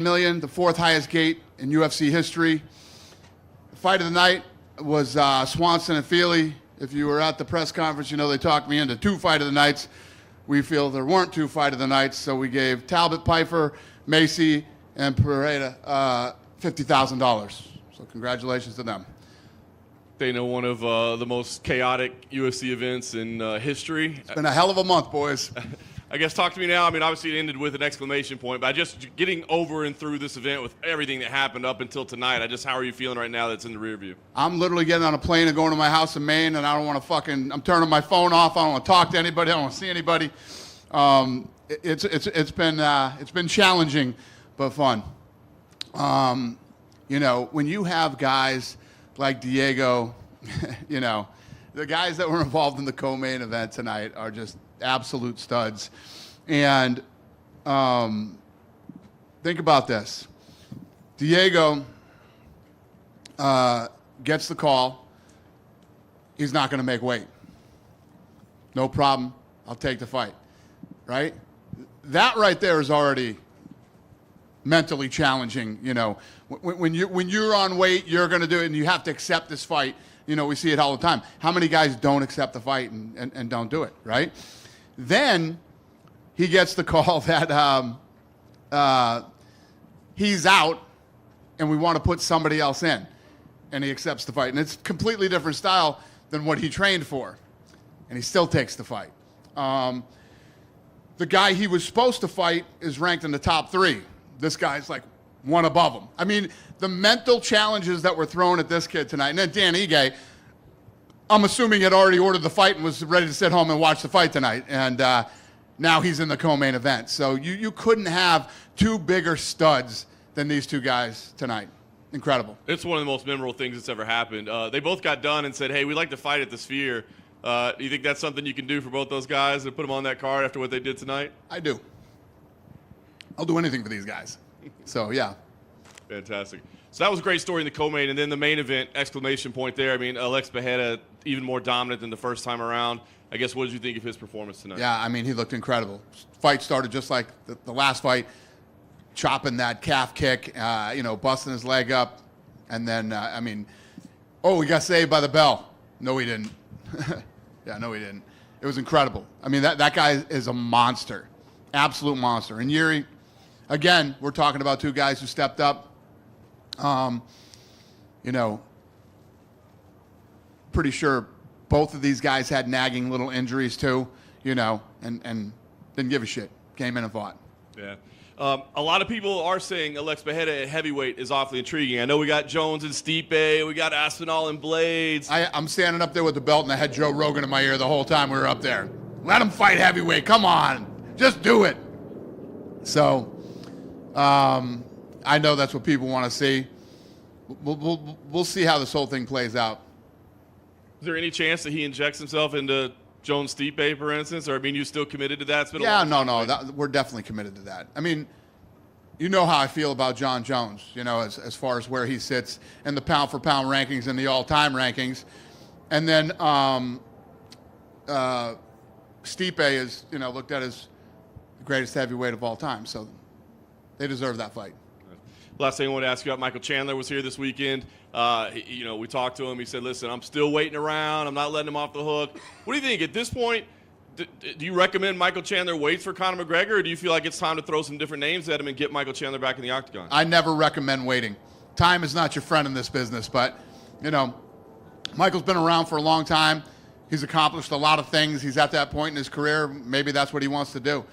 million, the fourth highest gate in UFC history. The fight of the night was Swanson and Feely. If you were at the press conference, you know they talked me into two fight of the nights. We feel there weren't two fight of the nights, so we gave Talbot, Pfeiffer, Macy, and Pereira $50,000. So congratulations to them. Dana, one of the most chaotic UFC events in history. It's been a hell of a month, boys. I guess talk to me now. I mean, obviously it ended with an exclamation point, but just getting over and through this event with everything that happened up until tonight, how are you feeling right now that's in the rear view? I'm literally getting on a plane and going to my house in Maine, and I don't want to I'm turning my phone off. I don't want to talk to anybody. I don't want to see anybody. It's been challenging, but fun. You know, when you have guys like Diego, you know, the guys that were involved in the co-main event tonight are just absolute studs. And think about this. Diego gets the call. He's not going to make weight. No problem. I'll take the fight. Right? That right there is already mentally challenging. You know, when you're on weight, you're going to do it, and you have to accept this fight. You know, we see it all the time. How many guys don't accept the fight and don't do it, right? Then he gets the call that he's out and we want to put somebody else in. And he accepts the fight. And it's a completely different style than what he trained for. And he still takes the fight. The guy he was supposed to fight is ranked in the top 3. This guy's like one above him. I mean, the mental challenges that were thrown at this kid tonight. And then Dan Ige, I'm assuming had already ordered the fight and was ready to sit home and watch the fight tonight. And now he's in the co-main event. So you couldn't have two bigger studs than these two guys tonight. Incredible. It's one of the most memorable things that's ever happened. They both got done and said, hey, we'd like to fight at the Sphere. Do you think that's something you can do for both those guys and put them on that card after what they did tonight? I do. I'll do anything for these guys. So, yeah. Fantastic. So that was a great story in the co-main, and then the main event, exclamation point there. I mean, Alex Pereira, even more dominant than the first time around. I guess, what did you think of his performance tonight? Yeah, I mean, he looked incredible. Fight started just like the last fight, chopping that calf kick, you know, busting his leg up. And then, I mean, he got saved by the bell. No, he didn't. Yeah, no, he didn't. It was incredible. I mean, that guy is a monster, absolute monster. And Yuri, again, we're talking about two guys who stepped up. You know, pretty sure both of these guys had nagging little injuries too, you know, and didn't give a shit. Came in and fought. Yeah. A lot of people are saying Alex Pereira at heavyweight is awfully intriguing. I know we got Jones and Stipe, we got Aspinall and Blades. I'm standing up there with the belt and I had Joe Rogan in my ear the whole time we were up there. Let him fight heavyweight. Come on. Just do it. So, I know that's what people want to see. We'll see how this whole thing plays out. Is there any chance that he injects himself into Jones Stipe, for instance? Or, I mean, you still committed to that? Yeah, no. We're definitely committed to that. I mean, you know how I feel about John Jones, you know, as far as where he sits in the pound-for-pound rankings and the all-time rankings. And then Stipe is, you know, looked at as the greatest heavyweight of all time. So they deserve that fight. Last thing I wanted to ask you about, Michael Chandler was here this weekend. You know, we talked to him. He said, listen, I'm still waiting around. I'm not letting him off the hook. What do you think? At this point, do you recommend Michael Chandler waits for Conor McGregor, or do you feel like it's time to throw some different names at him and get Michael Chandler back in the octagon? I never recommend waiting. Time is not your friend in this business, but, you know, Michael's been around for a long time. He's accomplished a lot of things. He's at that point in his career. Maybe that's what he wants to do.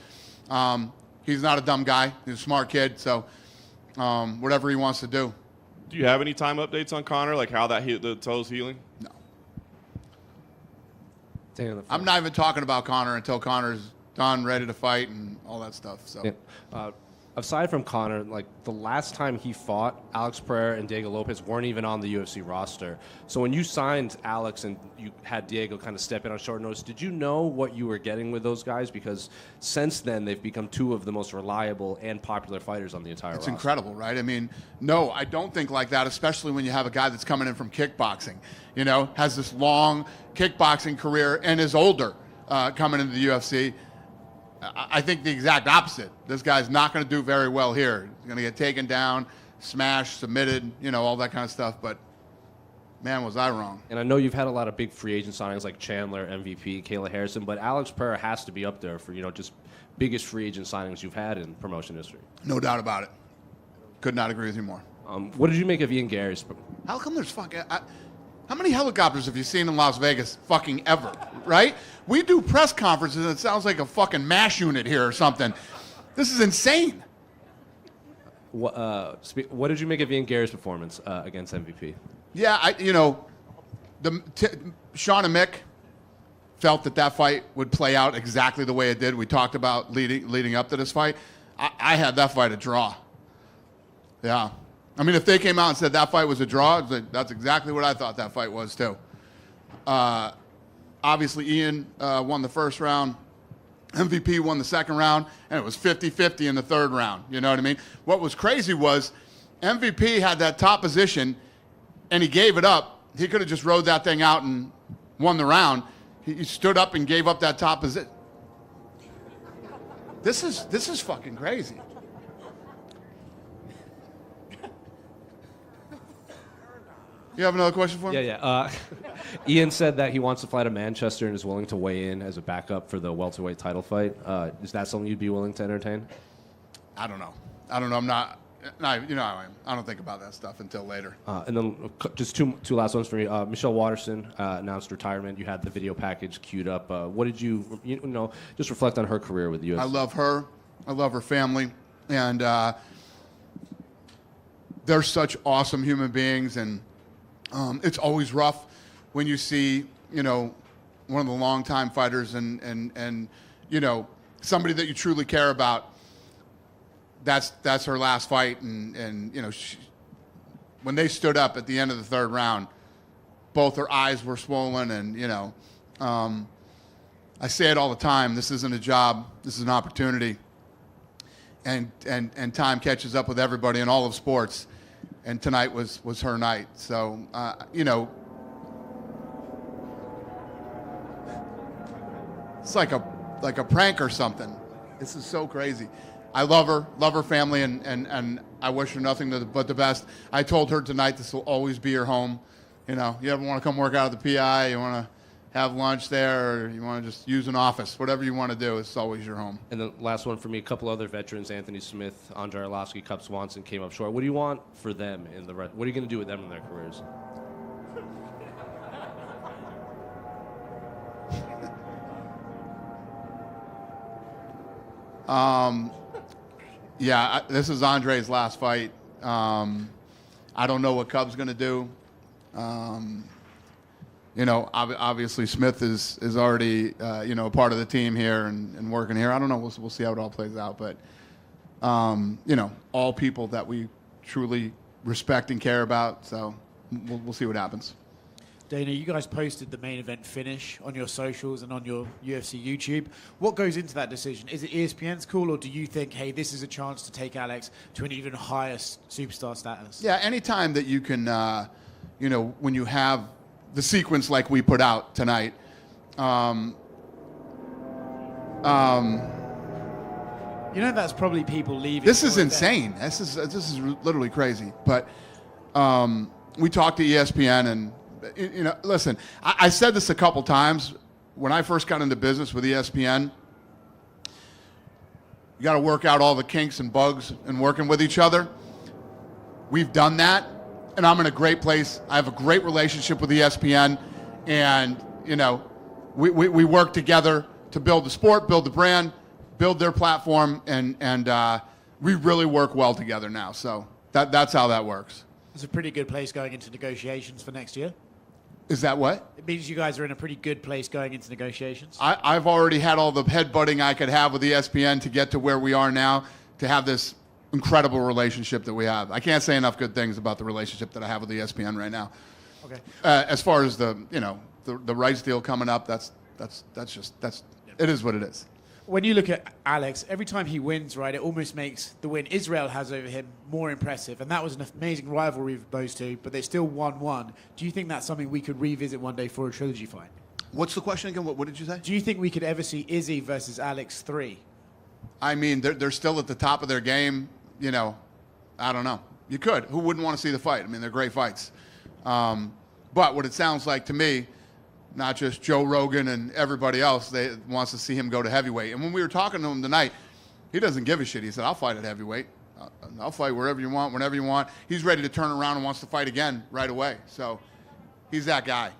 He's not a dumb guy. He's a smart kid, so whatever he wants to do. Do you have any time updates on Conor, like how the toe's healing? No. I'm not even talking about Conor until Conor's done, ready to fight, and all that stuff. So. Yeah. Aside from Conor, like the last time he fought, Alex Pereira and Diego Lopez weren't even on the UFC roster. So when you signed Alex and you had Diego kind of step in on short notice, did you know what you were getting with those guys? Because since then, they've become two of the most reliable and popular fighters on the entire roster. It's incredible, right? I mean, no, I don't think like that, especially when you have a guy that's coming in from kickboxing, you know, has this long kickboxing career and is older coming into the UFC. I think the exact opposite. This guy's not going to do very well here. He's going to get taken down, smashed, submitted, all that kind of stuff. But, man, was I wrong. And I know you've had a lot of big free agent signings like Chandler, MVP, Kayla Harrison, but Alex Pereira has to be up there for, just biggest free agent signings you've had in promotion history. No doubt about it. Could not agree with you more. What did you make of Ian Gary's? How come there's fucking... how many helicopters have you seen in Las Vegas fucking ever, right? We do press conferences and it sounds like a fucking MASH unit here or something. This is insane. What did you make of Ian Gary's performance against MVP? Yeah, Sean and Mick felt that fight would play out exactly the way it did. We talked about leading up to this fight. I had that fight a draw. Yeah. I mean, if they came out and said that fight was a draw, that's exactly what I thought that fight was, too. Obviously, Ian won the first round. MVP won the second round, and it was 50-50 in the third round. You know what I mean? What was crazy was MVP had that top position, and he gave it up. He could have just rode that thing out and won the round. He stood up and gave up that top position. This is fucking crazy. You have another question for me? Yeah. Ian said that he wants to fly to Manchester and is willing to weigh in as a backup for the welterweight title fight. Is that something you'd be willing to entertain? I don't know. I'm not. I don't think about that stuff until later. And then just two last ones for me. Michelle Watterson announced retirement. You had the video package queued up. What did you just reflect on her career with the UFC? I love her. I love her family. And they're such awesome human beings. And it's always rough when you see, one of the longtime fighters and somebody that you truly care about. That's her last fight, and when they stood up at the end of the third round, both her eyes were swollen, and I say it all the time. This isn't a job. This is an opportunity, and time catches up with everybody in all of sports, and tonight was her night. So it's like a prank or something. This is so crazy. I love her family, and I wish her nothing but the best. I told her tonight this will always be her home. You ever want to come work out at the PI, you want to have lunch there, or you want to just use an office, whatever you want to do, it's always your home. And the last one for me, a couple other veterans, Anthony Smith, Andre Arlovsky, Cub Swanson came up short. What do you want for them what are you going to do with them in their careers? Yeah, this is Andre's last fight. I don't know what Cub's going to do. Obviously Smith is already, part of the team here and working here. I don't know. We'll see how it all plays out. But, all people that we truly respect and care about. So we'll see what happens. Dana, you guys posted the main event finish on your socials and on your UFC YouTube. What goes into that decision? Is it ESPN's call, or do you think, hey, this is a chance to take Alex to an even higher superstar status? Yeah, anytime that you can, when you have the sequence like we put out tonight, that's probably people leaving. This is insane. This is literally crazy. But we talked to ESPN and. Listen, I said this a couple times. When I first got into business with ESPN, you got to work out all the kinks and bugs and working with each other. We've done that, and I'm in a great place. I have a great relationship with ESPN, and, we work together to build the sport, build the brand, build their platform, and we really work well together now. So that's how that works. It's a pretty good place going into negotiations for next year. Is that what? It means you guys are in a pretty good place going into negotiations. I've already had all the headbutting I could have with ESPN to get to where we are now, to have this incredible relationship that we have. I can't say enough good things about the relationship that I have with ESPN right now. Okay. As far as the rights deal coming up, it is what it is. When you look at Alex, every time he wins, right, it almost makes the win Israel has over him more impressive. And that was an amazing rivalry with those two, but they still 1-1. Do you think that's something we could revisit one day for a trilogy fight? What's the question again? What did you say? Do you think we could ever see Izzy versus Alex 3? I mean, they're still at the top of their game. You know, I don't know. You could. Who wouldn't want to see the fight? I mean, they're great fights. But what it sounds like to me, not just Joe Rogan and everybody else, they wants to see him go to heavyweight. And when we were talking to him tonight, he doesn't give a shit. He said, I'll fight at heavyweight. I'll fight wherever you want, whenever you want. He's ready to turn around and wants to fight again right away. So he's that guy.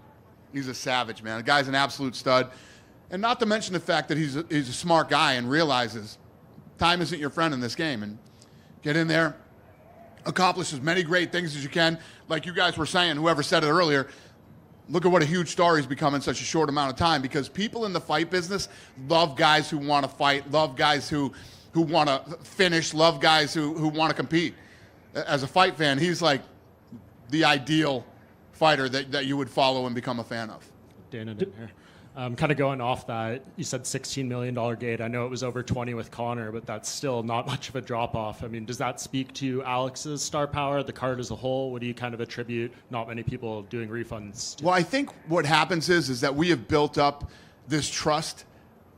He's a savage, man. The guy's an absolute stud. And not to mention the fact that he's a smart guy and realizes time isn't your friend in this game. And get in there, accomplish as many great things as you can. Like you guys were saying, whoever said it earlier, look at what a huge star he's become in such a short amount of time, because people in the fight business love guys who want to fight, love guys who want to finish, love guys who want to compete. As a fight fan, he's like the ideal fighter that you would follow and become a fan of. Dana in here. Kind of going off that, you said $16 million gate. I know it was over 20 with Conor, but that's still not much of a drop-off. I mean, does that speak to Alex's star power, the card as a whole? What do you kind of attribute not many people doing refunds to? Well, I think what happens is that we have built up this trust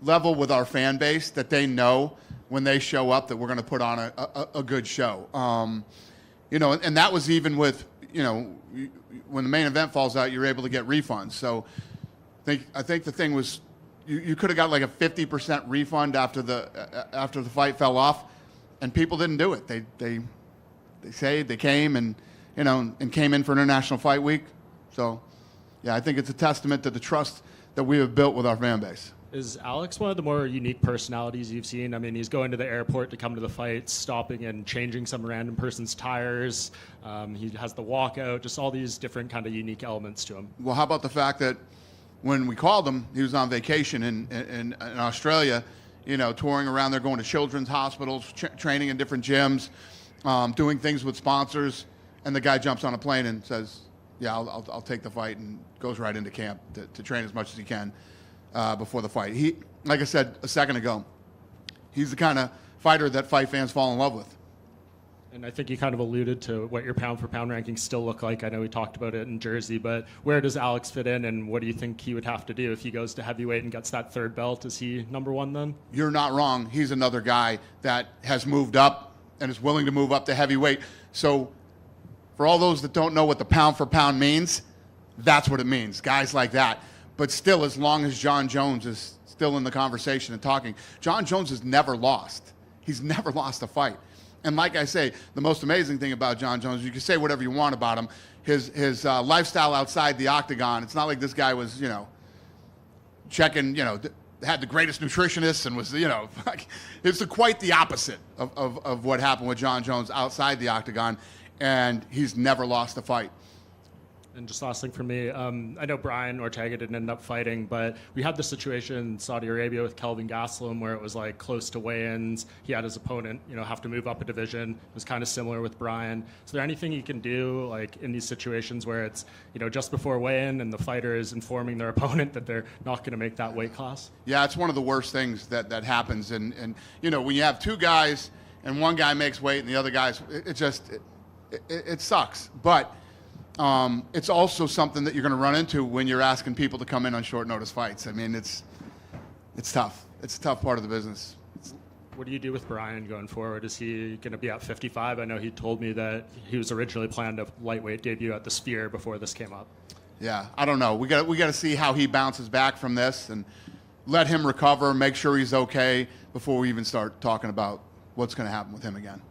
level with our fan base that they know when they show up that we're going to put on a good show. You know, and that was even with, you know, when the main event falls out, you're able to get refunds. So I think the thing was you could have got like a 50% refund after the fight fell off, and people didn't do it. They saved, they came and came in for International Fight Week. So yeah, I think it's a testament to the trust that we have built with our fan base. Is Alex one of the more unique personalities you've seen? I mean, he's going to the airport to come to the fight, stopping and changing some random person's tires. He has the walkout, just all these different kind of unique elements to him. Well, how about the fact that when we called him, he was on vacation in Australia, you know, touring around there, going to children's hospitals, training in different gyms, doing things with sponsors, and the guy jumps on a plane and says, yeah, I'll take the fight, and goes right into camp to train as much as he can before the fight. He, like I said a second ago, he's the kind of fighter that fight fans fall in love with. And I think you kind of alluded to what your pound-for-pound rankings still look like. I know we talked about it in Jersey, but where does Alex fit in, and what do you think he would have to do if he goes to heavyweight and gets that third belt? Is he number one then? You're not wrong. He's another guy that has moved up and is willing to move up to heavyweight. So for all those that don't know what the pound-for-pound means, that's what it means, guys like that. But still, as long as John Jones is still in the conversation and talking, John Jones has never lost. He's never lost a fight. And like I say, the most amazing thing about John Jones, you can say whatever you want about him, his lifestyle outside the octagon, it's not like this guy was, you know, checking, you know, had the greatest nutritionists and was, you know, it's quite the opposite of what happened with John Jones outside the octagon, and he's never lost a fight. And just last thing for me, I know Brian Ortega didn't end up fighting, but we had the situation in Saudi Arabia with Kelvin Gastelum where it was like close to weigh-ins. He had his opponent, you know, have to move up a division. It was kind of similar with Brian. Is there anything you can do, like in these situations where it's, you know, just before weigh-in and the fighter is informing their opponent that they're not going to make that weight class? Yeah, it's one of the worst things that happens. And you know, when you have two guys and one guy makes weight and the other guy's, it sucks. But it's also something that you're going to run into when you're asking people to come in on short notice fights. I mean, it's tough. It's a tough part of the business. What do you do with Brian going forward? Is he going to be at 55? I know he told me that he was originally planned a lightweight debut at the Sphere before this came up. Yeah, I don't know. We got to see how he bounces back from this and let him recover, make sure he's okay before we even start talking about what's going to happen with him again.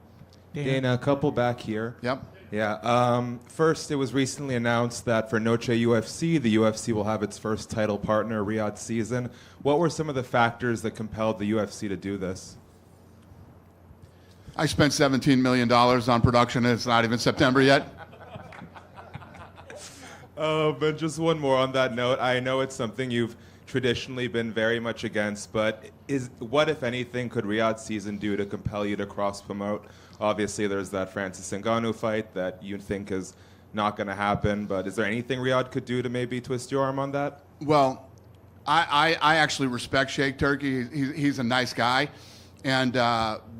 Dana, a couple back here. Yep. Yeah. First, it was recently announced that for Noche UFC, the UFC will have its first title partner, Riyadh Season. What were some of the factors that compelled the UFC to do this? I spent $17 million on production, and it's not even September yet. But just one more on that note. I know it's something you've traditionally been very much against, but what, if anything, could Riyadh Season do to compel you to cross-promote? Obviously, there's that Francis Ngannou fight that you think is not going to happen, but is there anything Riyadh could do to maybe twist your arm on that? Well, I actually respect Sheikh Turki. He's a nice guy, and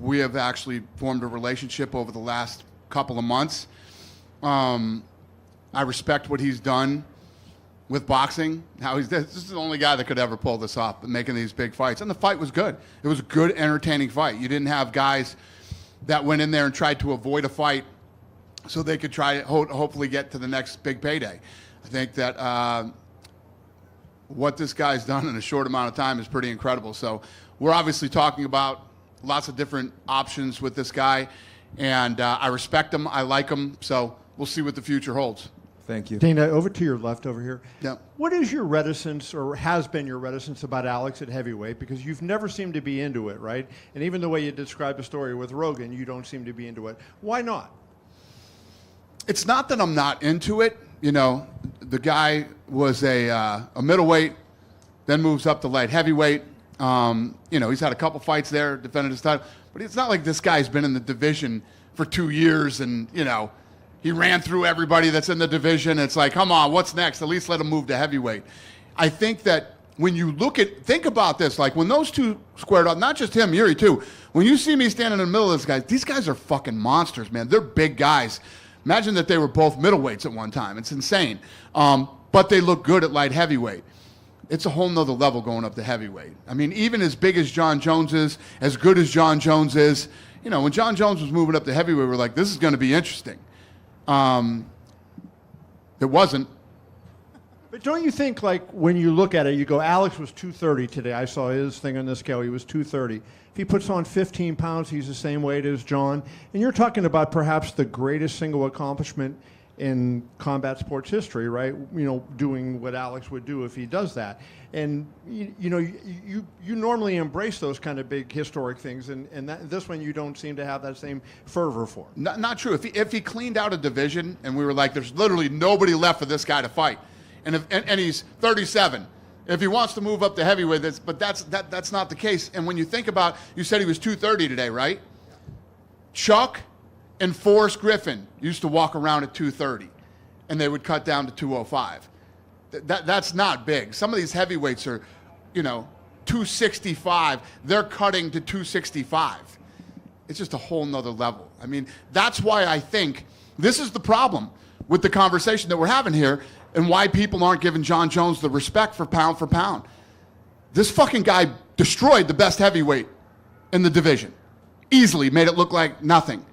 we have actually formed a relationship over the last couple of months. I respect what he's done with boxing. Now this is the only guy that could ever pull this off, making these big fights. And the fight was good. It was a good, entertaining fight. You didn't have guys that went in there and tried to avoid a fight so they could try to hopefully get to the next big payday. I think that what this guy's done in a short amount of time is pretty incredible. So we're obviously talking about lots of different options with this guy, and I respect him. I like him. So we'll see what the future holds. Thank you. Dana, over to your left over here. Yeah. What is your reticence, or has been your reticence, about Alex at heavyweight? Because you've never seemed to be into it, right? And even the way you described the story with Rogan, you don't seem to be into it. Why not? It's not that I'm not into it. You know, the guy was a middleweight, then moves up to light heavyweight. You know, he's had a couple fights there, defended his title. But it's not like this guy's been in the division for 2 years and, you know, he ran through everybody that's in the division. It's like, come on, what's next? At least let him move to heavyweight. I think that when you think about this, like when those two squared up, not just him, Yuri too, when you see me standing in the middle of these guys are fucking monsters, man. They're big guys. Imagine that they were both middleweights at one time. It's insane. But they look good at light heavyweight. It's a whole nother level going up to heavyweight. I mean, even as big as John Jones is, as good as John Jones is, you know, when John Jones was moving up to heavyweight, we're like, this is going to be interesting. It wasn't. But don't you think, like, when you look at it, you go, Alex was 230 today. I saw his thing on the scale. He was 230. If he puts on 15 pounds, he's the same weight as John. And you're talking about perhaps the greatest single accomplishment in combat sports history, right? You know, doing what Alex would do if he does that. And, you know, you normally embrace those kind of big historic things, and this one you don't seem to have that same fervor for. Not true. If he cleaned out a division and we were like, there's literally nobody left for this guy to fight, and he's 37. If he wants to move up to heavyweight, that's not the case. And when you think about, you said he was 230 today, right? Yeah. Chuck and Forrest Griffin used to walk around at 230, and they would cut down to 205. That's not big. Some of these heavyweights are, you know, 265. They're cutting to 265. It's just a whole nother level. I mean, that's why I think this is the problem with the conversation that we're having here and why people aren't giving John Jones the respect for pound. This fucking guy destroyed the best heavyweight in the division. Easily made it look like nothing.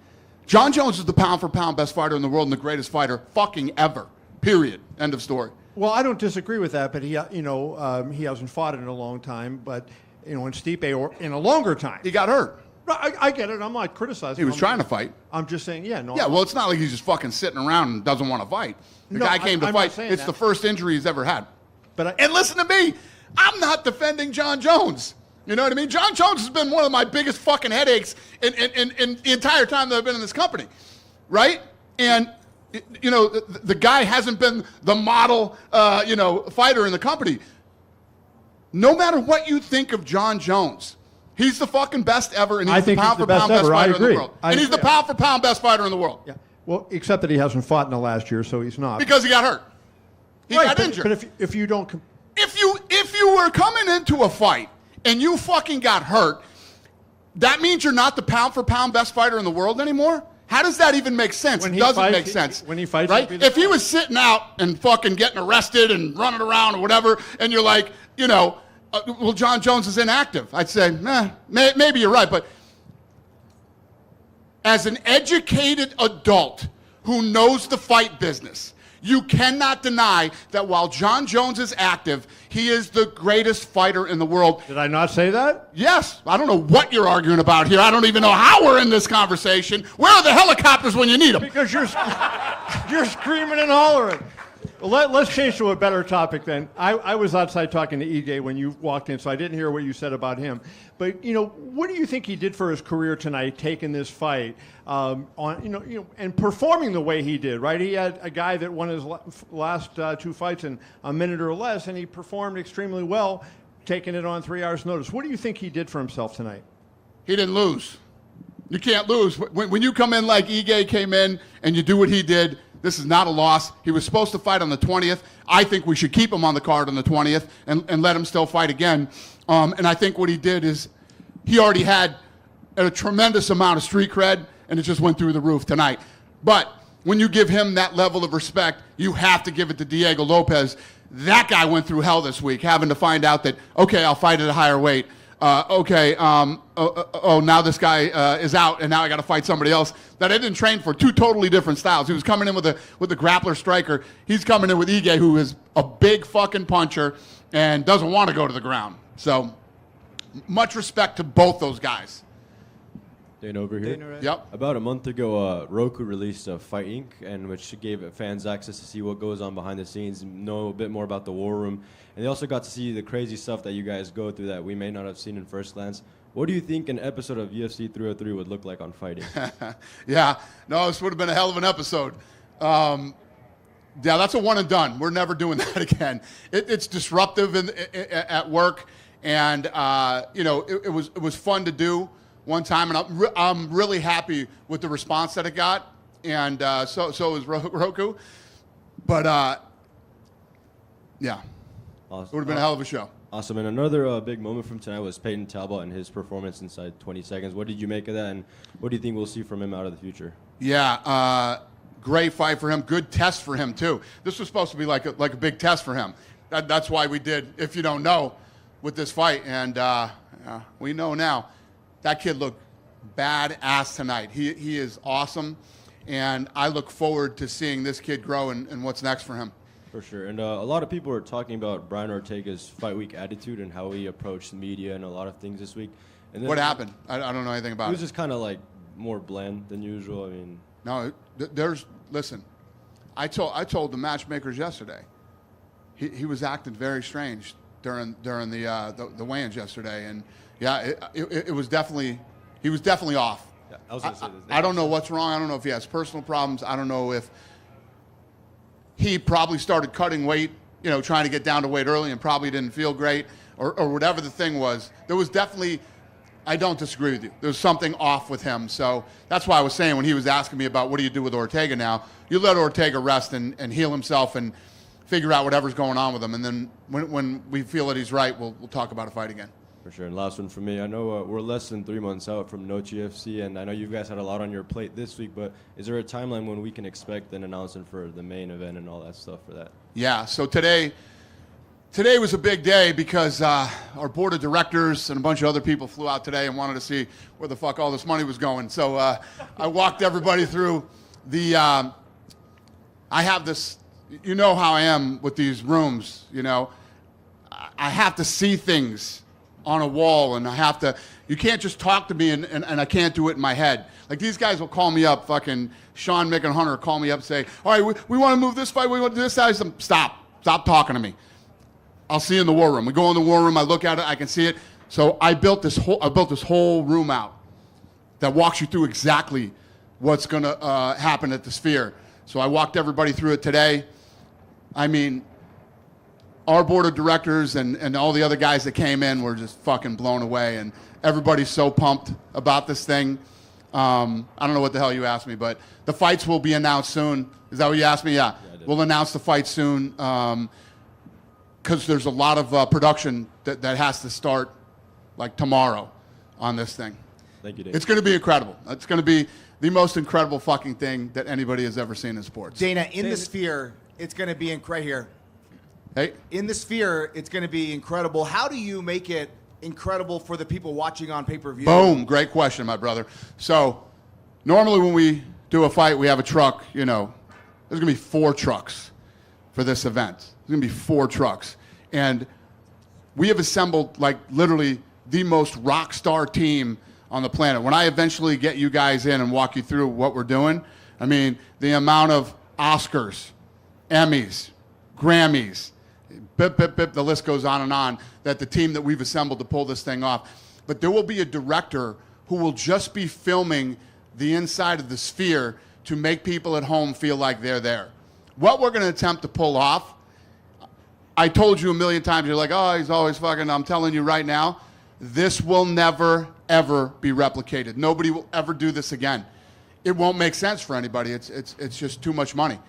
John Jones is the pound for pound best fighter in the world and the greatest fighter fucking ever. Period. End of story. Well, I don't disagree with that, but he hasn't fought in a long time. But in Stipe, or in a longer time, He got hurt. No, I get it. I'm not criticizing. He was trying to fight. I'm just saying, yeah, no. Yeah, well, it's not like he's just fucking sitting around and doesn't want to fight. The guy came to fight. It's the first injury he's ever had. And listen to me. I'm not defending John Jones. You know what I mean? John Jones has been one of my biggest fucking headaches in the entire time that I've been in this company, right? And, you know, the guy hasn't been the model, fighter in the company. No matter what you think of John Jones, he's the fucking best ever, and he's the pound-for-pound best fighter in the world. And he's the pound-for-pound best fighter in the world. Yeah. Well, except that he hasn't fought in the last year, so he's not. Because he got hurt. He got injured. But if you don't... If you were coming into a fight and you fucking got hurt, that means you're not the pound-for-pound best fighter in the world anymore? How does that even make sense? It doesn't make sense. When he fights, right? If he was sitting out and fucking getting arrested and running around or whatever, and you're like, you know, well, John Jones is inactive, I'd say, maybe you're right. But as an educated adult who knows the fight business, you cannot deny that while John Jones is active, he is the greatest fighter in the world. Did I not say that? Yes. I don't know what you're arguing about here. I don't even know how we're in this conversation. Where are the helicopters when you need them? Because you're screaming and hollering. Well, let's change to a better topic then. I was outside talking to Ige when you walked in, so I didn't hear what you said about him. But, you know, what do you think he did for his career tonight, taking this fight, and performing the way he did, right? He had a guy that won his last two fights in a minute or less, and he performed extremely well, taking it on 3 hours' notice. What do you think he did for himself tonight? He didn't lose. You can't lose. When you come in like Ige came in and you do what he did, this is not a loss. He was supposed to fight on the 20th. I think we should keep him on the card on the 20th and let him still fight again. And I think what he did is he already had a tremendous amount of street cred, and it just went through the roof tonight. But when you give him that level of respect, you have to give it to Diego Lopez. That guy went through hell this week, having to find out that, okay, I'll fight at a higher weight. Now this guy is out, and now I got to fight somebody else that I didn't train for. Two totally different styles. He was coming in with a grappler striker. He's coming in with Ige, who is a big fucking puncher and doesn't want to go to the ground. So much respect to both those guys. Dana over here. Dana, right? Yep. About a month ago, Roku released Fight Inc., and which gave fans access to see what goes on behind the scenes, know a bit more about the war room, and they also got to see the crazy stuff that you guys go through that we may not have seen in first glance. What do you think an episode of UFC 303 would look like on Fight Inc.? Yeah, no, this would have been a hell of an episode. Yeah, that's a one and done. We're never doing that again. It's disruptive at work, and it was fun to do one time, and I'm really happy with the response that it got, and so is Roku. But yeah, Awesome. it would have been a hell of a show. Awesome. And another big moment from tonight was Peyton Talbot and his performance inside 20 seconds. What did you make of that, and what do you think we'll see from him out of the future? Yeah, great fight for him. Good test for him too. This was supposed to be like a big test for him. That's why we did, if you don't know, with this fight, and we know now. That kid looked badass tonight. He is awesome, and I look forward to seeing this kid grow and what's next for him. For sure. And a lot of people are talking about Brian Ortega's fight week attitude and how he approached the media and a lot of things this week. And then What happened? I don't know anything It about was it. just kind of like more bland than usual. I mean, No, listen, I told the matchmakers yesterday, he was acting very strange during the weigh-ins yesterday, and yeah, it was definitely, he was definitely off. yeah, I was going to say this. I don't know what's wrong. I don't know if he has personal problems. I don't know if he probably started cutting weight, trying to get down to weight early and probably didn't feel great, or whatever the thing was. There was definitely, I don't disagree with you. There was something off with him. So that's why I was saying when he was asking me about what do you do with Ortega now, you let Ortega rest and heal himself and figure out whatever's going on with him. And then when we feel that he's right, we'll talk about a fight again. For sure. And last one for me. I know we're less than 3 months out from No UFC, and I know you guys had a lot on your plate this week, but is there a timeline when we can expect an announcement for the main event and all that stuff for that? Yeah, so today was a big day because our board of directors and a bunch of other people flew out today and wanted to see where the fuck all this money was going. So I walked everybody through the I have this, you know how I am with these rooms, I have to see things on a wall, and you can't just talk to me and I can't do it in my head. Like, these guys will call me up, fucking Sean, Mick, and Hunter will call me up and say, all right, we want to move this fight, we want to do this. Stop talking to me. I'll see you in the war room. We go in the war room, I look at it, I can see it. So I built this whole room out that walks you through exactly what's going to happen at the Sphere. So I walked everybody through it today. I mean, our board of directors and all the other guys that came in were just fucking blown away, and everybody's so pumped about this thing. I don't know what the hell you asked me, but the fights will be announced soon. Is that what you asked me? Yeah. We'll announce the fight soon because there's a lot of production that has to start like tomorrow on this thing. Thank you, Dave. It's going to be incredible. It's going to be the most incredible fucking thing that anybody has ever seen in sports. Dana, in the Sphere, it's going to be right here. Hey, In the Sphere, it's going to be incredible. How do you make it incredible for the people watching on pay-per-view? boom, great question, my brother. So normally when we do a fight, we have a truck, there's going to be 4 trucks for this event. There's going to be 4 trucks. And we have assembled like literally the most rock star team on the planet. When I eventually get you guys in and walk you through what we're doing, I mean, the amount of Oscars, Emmys, Grammys, the list goes on, that the team that we've assembled to pull this thing off. But there will be a director who will just be filming the inside of the Sphere to make people at home feel like they're there. What we're going to attempt to pull off, I told you a million times, you're like, oh, he's always fucking, I'm telling you right now, this will never, ever be replicated. Nobody will ever do this again. It won't make sense for anybody. It's just too much money.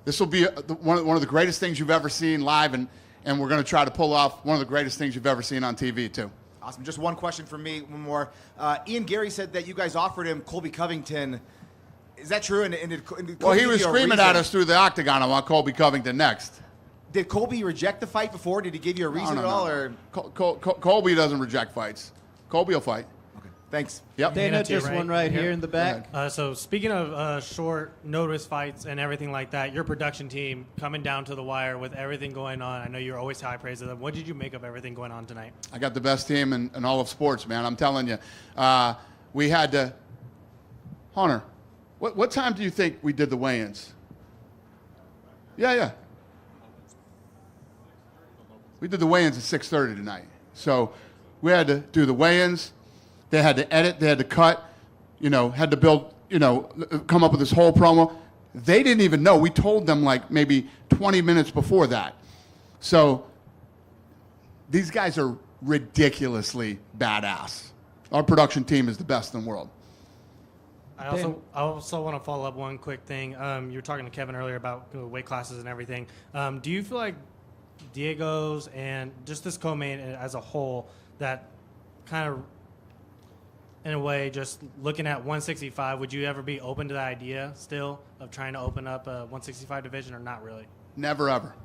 This will be one of the greatest things you've ever seen live, and we're going to try to pull off one of the greatest things you've ever seen on TV, too. Awesome. Just one question from me, one more. Ian Gary said that you guys offered him Colby Covington. Is that true? And did Well, he Colby was give you a screaming reason? at us through the octagon, I want Colby Covington next. Did Colby reject the fight before? Did he give you a reason at all? Or Colby doesn't reject fights. Colby will fight. okay, thanks. Yep. Dana, just one right here in the back. So speaking of short notice fights and everything like that, your production team coming down to the wire with everything going on. I know you're always high praise of them. What did you make of everything going on tonight? I got the best team in all of sports, man. I'm telling you. We had to. Hunter, what time do you think we did the weigh-ins? Yeah. We did the weigh-ins at 6:30 tonight. So we had to do the weigh-ins. They had to edit. They had to cut. Had to build. Come up with this whole promo. They didn't even know. We told them like maybe 20 minutes before that. So these guys are ridiculously badass. Our production team is the best in the world. I also want to follow up one quick thing. You were talking to Kevin earlier about weight classes and everything. Do you feel like Diego's and just this co-main as a whole, that kind of, in a way, just looking at 165, would you ever be open to the idea still of trying to open up a 165 division or not really? Never, ever.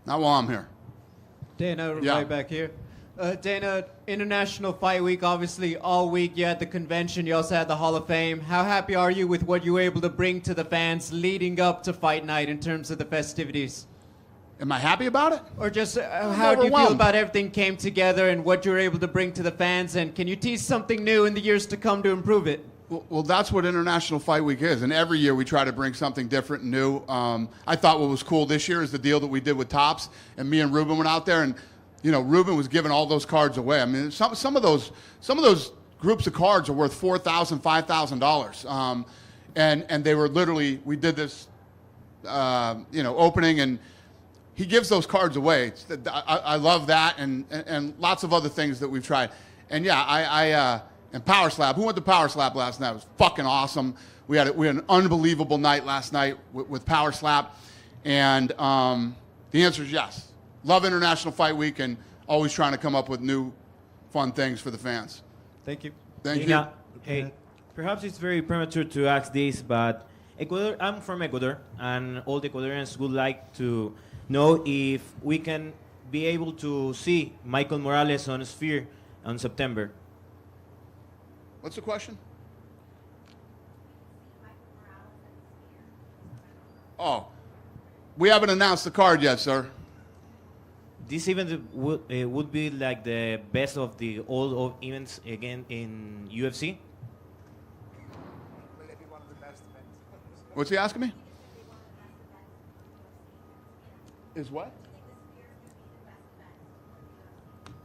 Not while I'm here. Dana, Yeah. right back here. Dana, International Fight Week, obviously all week you had the convention, you also had the Hall of Fame. How happy are you with what you were able to bring to the fans leading up to fight night in terms of the festivities? Am I happy about it? Or just how do you feel overwhelmed. about everything came together and what you were able to bring to the fans? And can you tease something new in the years to come to improve it? Well, that's what International Fight Week is. And every year we try to bring something different and new. I thought what was cool this year is the deal that we did with Topps. And me and Ruben went out there and, Ruben was giving all those cards away. I mean, some of those groups of cards are worth $4,000, $5,000. And they were literally, we did this, opening, and he gives those cards away. I love that, and lots of other things that we've tried. And yeah, and Power Slap. Who went to Power Slap last night? It was fucking awesome. We had an unbelievable night last night with Power Slap, and the answer is yes. Love International Fight Week, and always trying to come up with new, fun things for the fans. Thank you. Thank you. Dina, hey, perhaps it's very premature to ask this, but Ecuador, I'm from Ecuador, and all the Ecuadorians would like to know if we can be able to see Michael Morales on Sphere on September. What's the question? Oh, we haven't announced the card yet, sir. This event would be like the best of the all of events again in UFC. What's he asking me? Is what?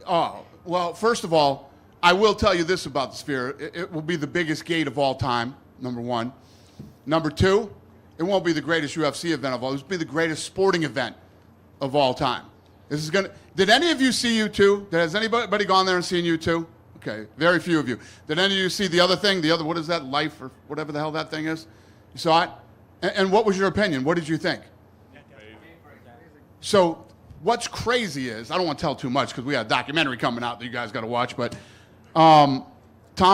Oh, well, first of all, I will tell you this about the Sphere. It will be the biggest gate of all time, number one. Number two, it won't be the greatest UFC event of all. It will be the greatest sporting event of all time. This is gonna. Did any of you see U2? Has anybody gone there and seen U2? Okay, very few of you. Did any of you see the other thing? The other, what is that? Life or whatever the hell that thing is? You saw it? And what was your opinion? What did you think? So what's crazy is, I don't want to tell too much because we got a documentary coming out that you guys got to watch, but Tom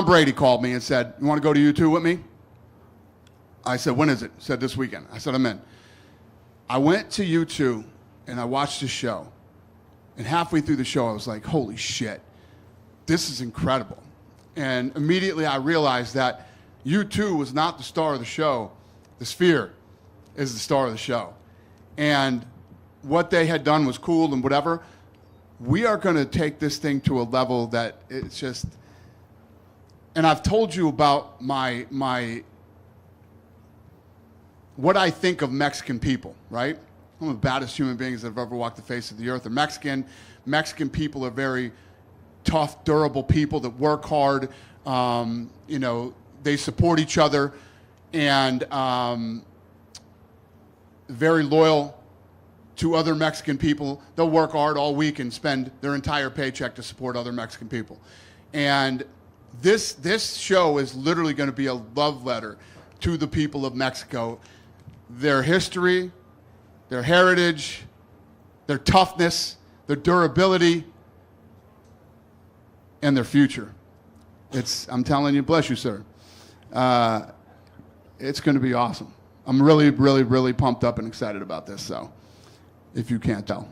Brady called me and said, you want to go to U2 with me? I said, when is it? He said, this weekend. I said, I'm in. I went to U2 and I watched the show. And halfway through the show, I was like, holy shit, this is incredible. And immediately I realized that U2 was not the star of the show. The Sphere is the star of the show. And what they had done was cool and whatever. We are going to take this thing to a level that it's just, and I've told you about my what I think of Mexican people, right? One of the baddest human beings that have ever walked the face of the earth are Mexican. Mexican people are very tough, durable people that work hard. They support each other and very loyal to other Mexican people. They'll work hard all week and spend their entire paycheck to support other Mexican people. And this show is literally going to be a love letter to the people of Mexico. Their history, their heritage, their toughness, their durability, and their future. I'm telling you, bless you, sir. It's going to be awesome. I'm really, really, really pumped up and excited about this. So, if you can't tell.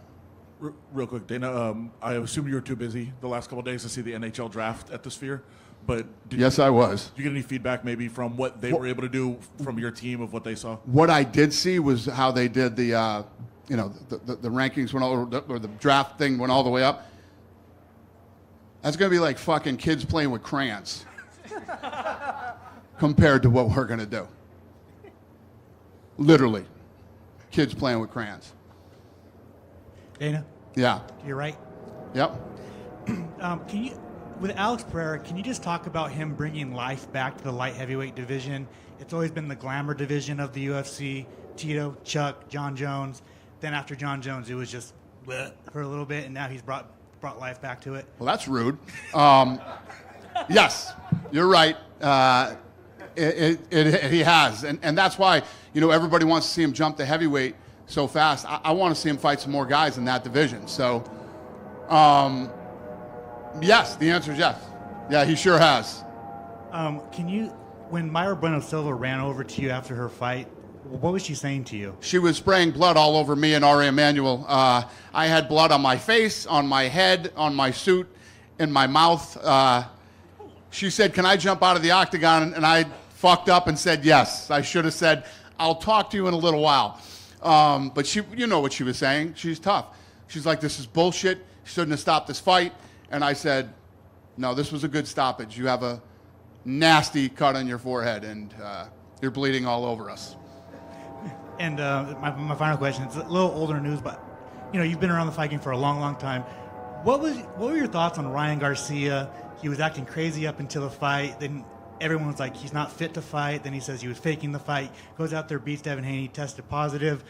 Real quick, Dana, I assume you were too busy the last couple of days to see the NHL draft at the Sphere, but Yes, I was. Did you get any feedback maybe from what they were able to do from your team of what they saw? What I did see was how they did the rankings went all, or the draft thing went all the way up. That's going to be like fucking kids playing with crayons compared to what we're going to do. Literally, kids playing with crayons. Dana, Yeah. you're right. Yep. Can you, with Alex Pereira, can you just talk about him bringing life back to the light heavyweight division? It's always been the glamour division of the UFC. Tito, Chuck, John Jones. Then after John Jones, it was just bleh for a little bit, and now he's brought life back to it. Well, that's rude. Yes, you're right. He has, and that's why everybody wants to see him jump to heavyweight so fast. I want to see him fight some more guys in that division. So, yes, the answer is yes. Yeah, he sure has. Can you, when Mayra Bueno Silva ran over to you after her fight, what was she saying to you? She was spraying blood all over me and Ari Emanuel. I had blood on my face, on my head, on my suit, in my mouth. She said, "Can I jump out of the octagon?" And I fucked up and said yes. I should have said, "I'll talk to you in a little while." But she, you know what she was saying. She's tough. She's like, "This is bullshit. You shouldn't have stopped this fight." And I said, "No, this was a good stoppage. You have a nasty cut on your forehead, and you're bleeding all over us." And my final question, it's a little older news, but you've been around the fighting for a long, long time. What were your thoughts on Ryan Garcia? He was acting crazy up until the fight. Then everyone was like, he's not fit to fight. Then he says he was faking the fight. Goes out there, beats Devin Haney, tested positive.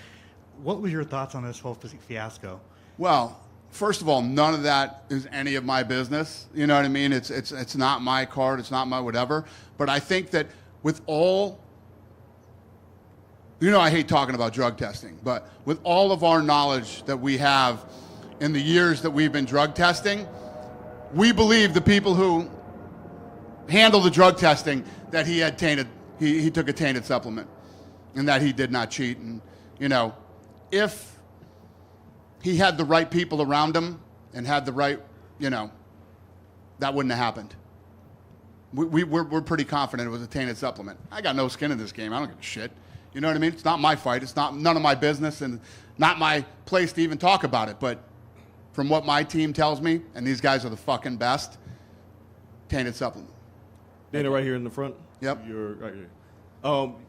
What was your thoughts on this whole fiasco? Well, first of all, none of that is any of my business. You know what I mean? It's not my card. It's not my whatever. But I think that with all, I hate talking about drug testing, but with all of our knowledge that we have in the years that we've been drug testing, we believe the people who handle the drug testing that he had tainted, he took a tainted supplement, and that he did not cheat. And if he had the right people around him and had the right, that wouldn't have happened. We're pretty confident it was a tainted supplement. I got no skin in this game. I don't give a shit. You know what I mean? It's not my fight. It's none of my business, and not my place to even talk about it. But from what my team tells me, and these guys are the fucking best, tainted supplement. Dana, right here in the front. Yep. You're right here.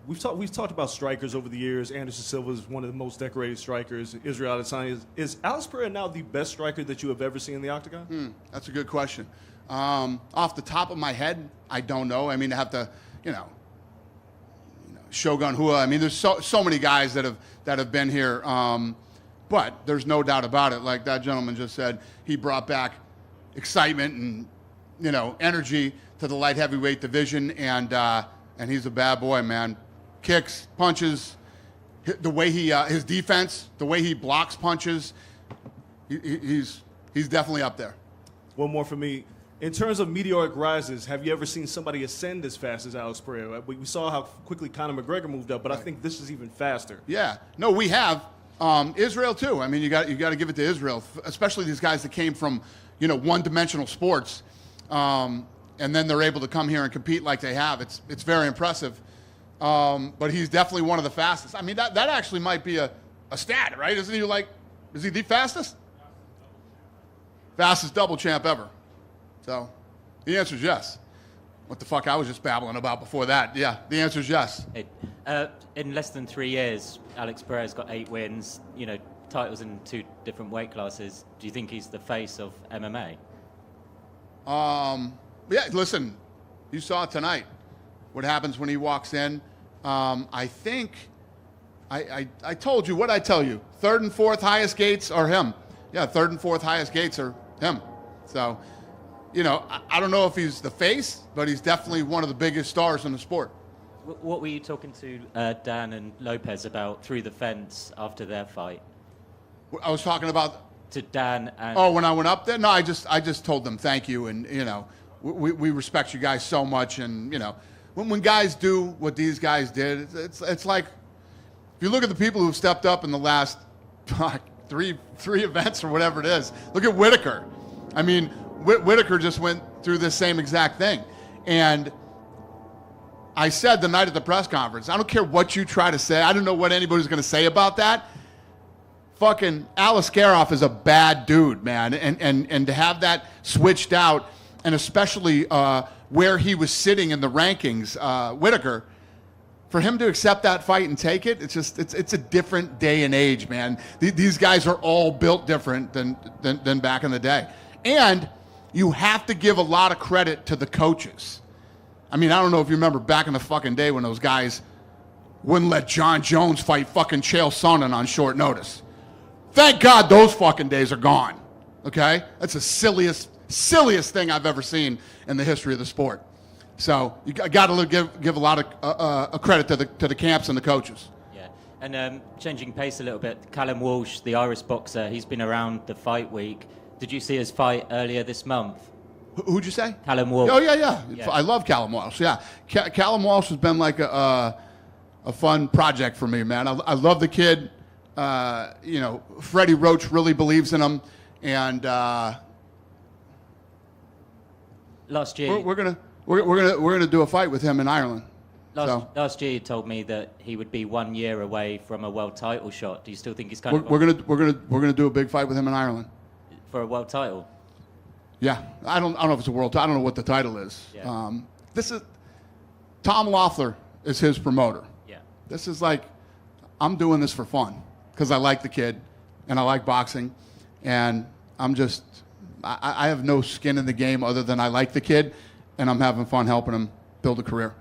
We've talked about strikers over the years. Anderson Silva is one of the most decorated strikers. Israel Adesanya is Alex Pereira now the best striker that you have ever seen in the octagon? That's a good question. Off the top of my head, I don't know. I mean, I have to, Shogun Hua. I mean, there's so many guys that have been here. But there's no doubt about it. Like that gentleman just said, he brought back excitement and energy to the light heavyweight division, and he's a bad boy, man. Kicks, punches, the way he his defense, the way he blocks punches, he's definitely up there. One more for me. In terms of meteoric rises, have you ever seen somebody ascend as fast as Alex Pereira? We saw how quickly Conor McGregor moved up, but I think this is even faster. Yeah. No, we have. Israel too. I mean, you got to give it to Israel, especially these guys that came from, one-dimensional sports, and then they're able to come here and compete like they have. It's very impressive. But he's definitely one of the fastest. I mean, that actually might be a stat, right? Is he the fastest? Fastest double champ ever. So the answer is yes. What the fuck I was just babbling about before that. Yeah, the answer is yes. In less than 3 years, Alex Pereira's got 8 wins, titles in 2 different weight classes. Do you think he's the face of MMA? Yeah, listen, you saw it tonight. What happens when he walks in. I think, I told you, what I tell you? 3rd and 4th highest gates are him. Yeah, 3rd and 4th highest gates are him. So, I don't know if he's the face, but he's definitely one of the biggest stars in the sport. What were you talking to Dan and Lopez about through the fence after their fight? I was talking about to Dan and. Oh, when I went up there, no, I just told them thank you, and we respect you guys so much, and when guys do what these guys did, it's like if you look at the people who've stepped up in the last three events or whatever it is. Look at Whitaker. I mean, Whitaker just went through this same exact thing. And I said the night at the press conference, I don't care what you try to say. I don't know what anybody's going to say about that. Fucking Alaskarov is a bad dude, man. And to have that switched out, and especially where he was sitting in the rankings, Whitaker, for him to accept that fight and take it, it's a different day and age, man. These guys are all built different than back in the day. And you have to give a lot of credit to the coaches. I mean, I don't know if you remember back in the fucking day when those guys wouldn't let John Jones fight fucking Chael Sonnen on short notice. Thank God those fucking days are gone, okay? That's the silliest thing I've ever seen in the history of the sport. So you got to give a lot of credit to the camps and the coaches. Yeah, and changing pace a little bit, Callum Walsh, the Irish boxer, he's been around the fight week. Did you see his fight earlier this month? Who'd you say? Callum Walsh. Oh, yeah. I love Callum Walsh, yeah. Callum Walsh has been like a fun project for me, man. I love the kid. Freddie Roach really believes in him. And last year... We're gonna do a fight with him in Ireland. Last year, you told me that he would be 1 year away from a world title shot. Do you still think he's kind of... We're gonna do a big fight with him in Ireland. For a world title? Yeah, I don't know if it's a world title. I don't know what the title is. Yeah. This is Tom Loeffler is his promoter. Yeah. This is like, I'm doing this for fun because I like the kid and I like boxing, and I have no skin in the game other than I like the kid, and I'm having fun helping him build a career.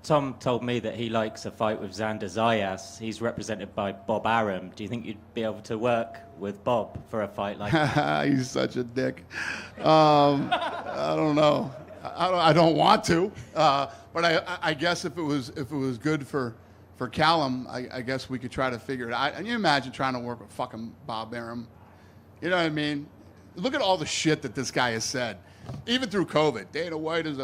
Tom told me that he likes a fight with Xander Zayas. He's represented by Bob Arum. Do you think you'd be able to work with Bob for a fight like that? He's such a dick. I don't know. I don't want to. But I guess if it was good for Callum, I guess we could try to figure it out. And you imagine trying to work with fucking Bob Arum. You know what I mean? Look at all the shit that this guy has said. Even through COVID. Dana White is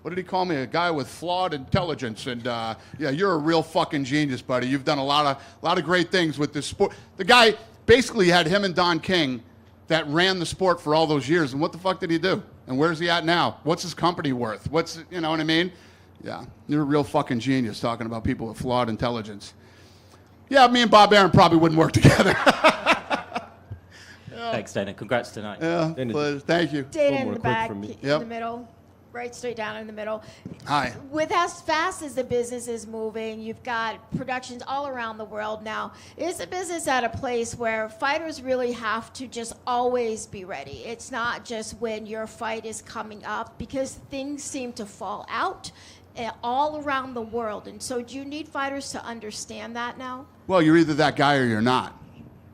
what did he call me? A guy with flawed intelligence. And yeah, you're a real fucking genius, buddy. You've done a lot of great things with this sport. The guy basically had him and Don King that ran the sport for all those years. And what the fuck did he do? And where's he at now? What's his company worth? You know what I mean? Yeah, you're a real fucking genius talking about people with flawed intelligence. Yeah, me and Bob Arum probably wouldn't work together. Thanks, Dana. Congrats tonight. Yeah, please. Thank you. Dana in the back, in Yep. the middle, right straight down in the middle. Hi. With as fast as the business is moving, you've got productions all around the world now. Is the business at a place where fighters really have to just always be ready? It's not just when your fight is coming up, because things seem to fall out all around the world. And so do you need fighters to understand that now? Well, you're either that guy or you're not.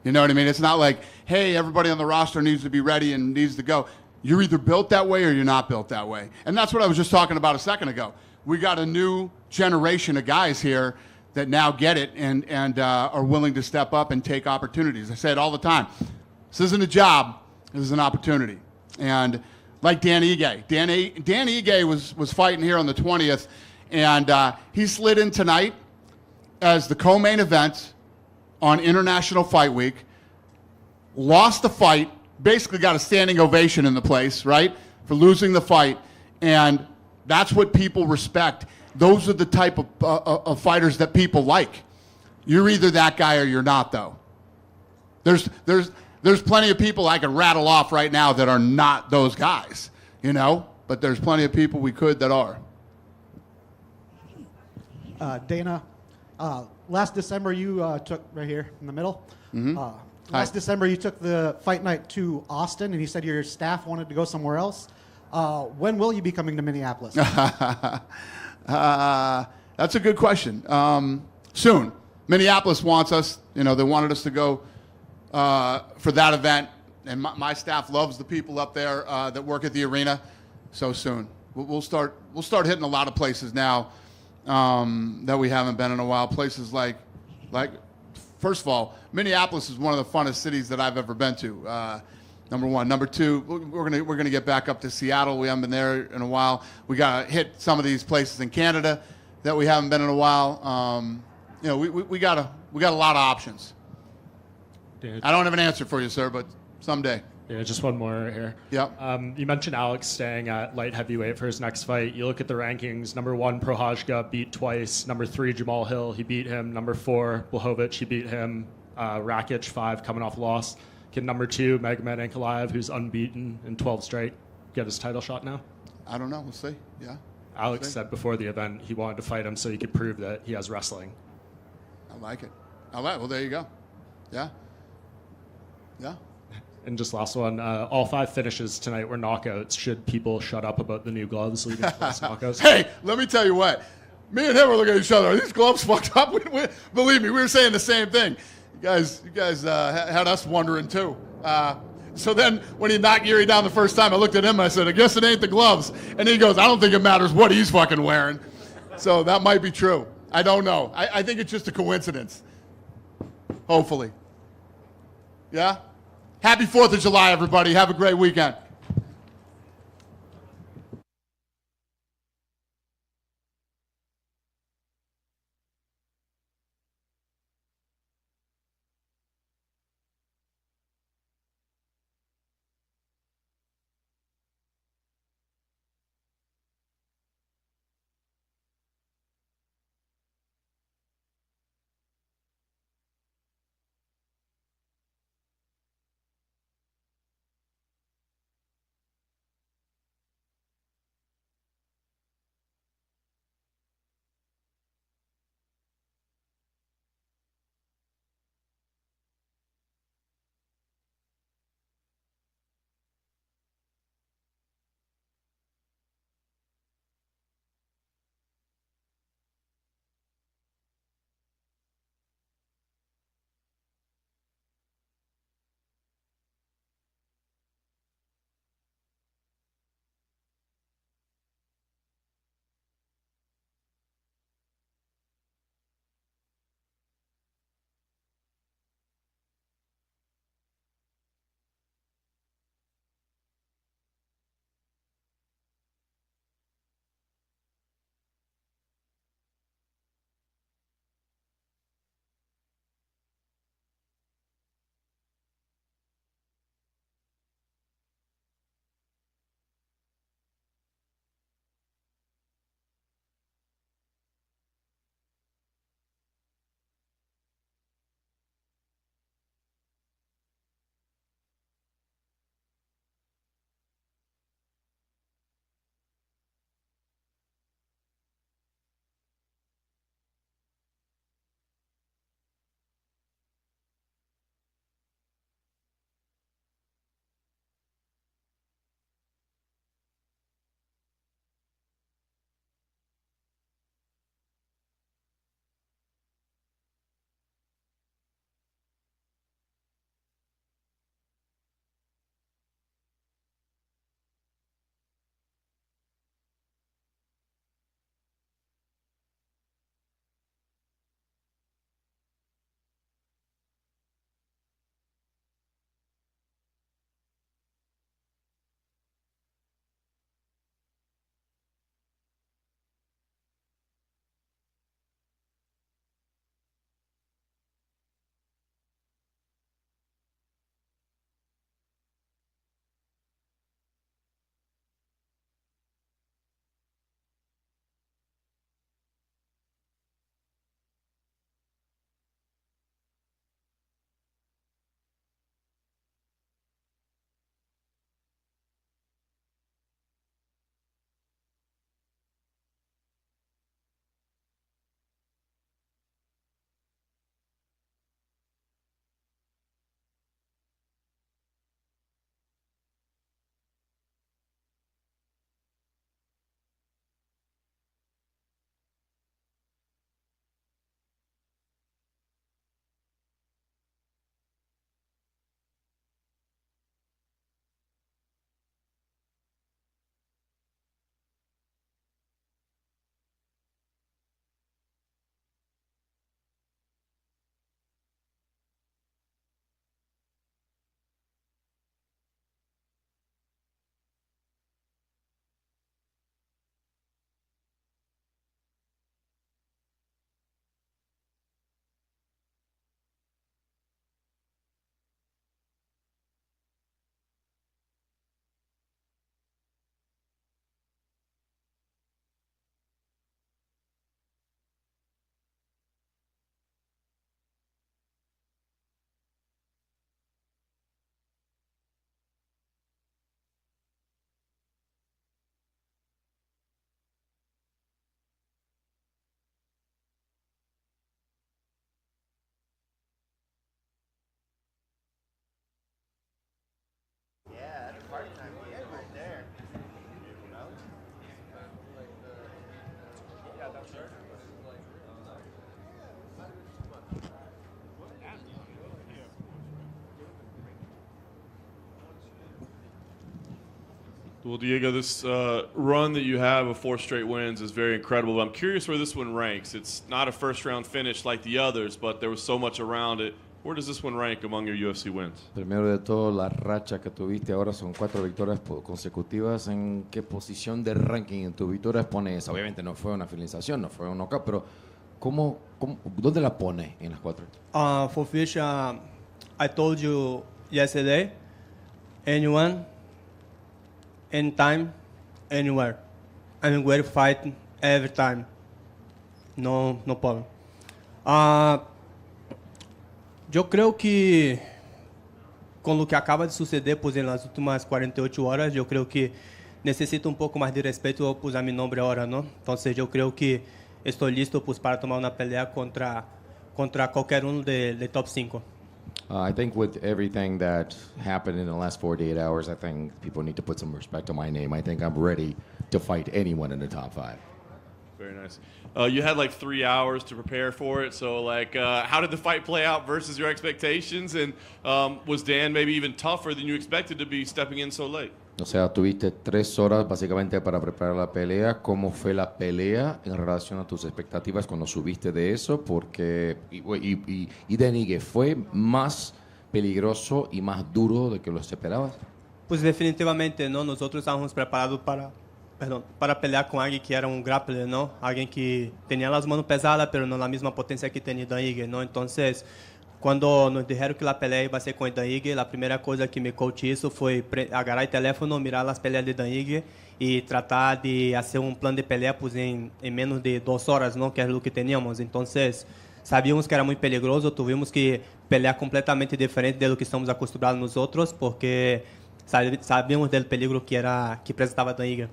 You know what I mean? It's not like, hey, everybody on the roster needs to be ready and needs to go. You're either built that way or you're not built that way. And that's what I was just talking about a second ago. We got a new generation of guys here that now get it and are willing to step up and take opportunities. I say it all the time. This isn't a job. This is an opportunity. And like Dan Ige. Dan Ige was fighting here on the 20th, and he slid in tonight as the co-main event on International Fight Week, lost the fight, basically got a standing ovation in the place, right, for losing the fight, and that's what people respect. Those are the type of fighters that people like. You're either that guy or you're not, though. There's plenty of people I can rattle off right now that are not those guys, you know, but there's plenty of people we could that are. Dana, last December you took, right here in the middle, Mm-hmm. last December you took the fight night to Austin, and you said your staff wanted to go somewhere else. When will you be coming to Minneapolis? That's a good question. Soon. Minneapolis wants us. You know, they wanted us to go for that event, and my staff loves the people up there that work at the arena. So soon. We'll start hitting a lot of places now that we haven't been in a while. Places like, first of all, Minneapolis is one of the funnest cities that I've ever been to. Number one. Number two, we're gonna get back up to Seattle. We haven't been there in a while. We gotta hit some of these places in Canada that we haven't been in a while. You know, we got a lot of options. I don't have an answer for you, sir, but someday. Yeah, just one more here. Yep. You mentioned Alex staying at light heavyweight for his next fight. You look at the rankings. Number 1, Prohajka beat twice. Number 3, Jamal Hill, he beat him. Number 4, Blachowicz, he beat him. Rakic, 5, coming off loss. Can number 2, Magomed Ankalaev, who's unbeaten in 12 straight, get his title shot now? I don't know. We'll see. Yeah. Alex said before the event he wanted to fight him so he could prove that he has wrestling. I like it. Well, there you go. Yeah. Yeah. And just last one, all 5 finishes tonight were knockouts. Should people shut up about the new gloves leading to less knockouts? Hey, let me tell you what. Me and him were looking at each other. Are these gloves fucked up? Believe me, we were saying the same thing. You guys had us wondering too. So then when he knocked Yuri down the first time, I looked at him and I said, I guess it ain't the gloves. And he goes, I don't think it matters what he's fucking wearing. So that might be true. I don't know. I think it's just a coincidence. Hopefully. Yeah? Happy 4th of July, everybody. Have a great weekend. Well, Diego, this run that you have of 4 straight wins is very incredible. I'm curious where this one ranks. It's not a first-round finish like the others, but there was so much around it. Where does this one rank among your UFC wins? Primero de todo, la racha que tuviste ahora son 4 victorias consecutivas. ¿En qué posición de ranking en tus victorias pones? Obviamente no fue una finalización, no fue un knockout, pero ¿dónde la pones en las 4? For Fish, I told you yesterday, anyone, anytime, anywhere. I'm ready to fight every time. No problem. Eu creio que com o que acaba de suceder pois, nas últimas 48 horas, eu creio que necessito um pouco mais de respeito a meu nome agora, não? Então, eu creio que estou listo para tomar uma pelea contra qualquer de top 5. I think with everything that happened in the last 48 hours, I think people need to put some respect on my name. I think I'm ready to fight anyone in the top 5. Very nice. You had like 3 hours to prepare for it. So, how did the fight play out versus your expectations? And was Dan maybe even tougher than you expected to be stepping in so late? O sea, tuviste 3 horas básicamente para preparar la pelea. ¿Cómo fue la pelea en relación a tus expectativas cuando subiste de eso? Porque y Denigue, ¿fue más peligroso y más duro de que lo esperabas? Pues definitivamente no. Nosotros estábamos preparados para pelear com alguém que era grappler, não? Alguém que tinha as mãos pesadas, mas não na mesma potência que tinha Dan Ige, não? Então, quando nos disseram que a pelea ia ser com Dan Ige, a primeira coisa que me coach isso foi agarrar o telefone, mirar as peleas de Dan Ige e tratar de fazer plano de pelea pues, em menos de 2 horas, não? Que é o que tínhamos. Então, sabíamos que era muito perigoso, tivemos que pelear completamente diferente do que estamos acostumados nós outros, porque sabíamos do peligro que apresentava Dan Ige.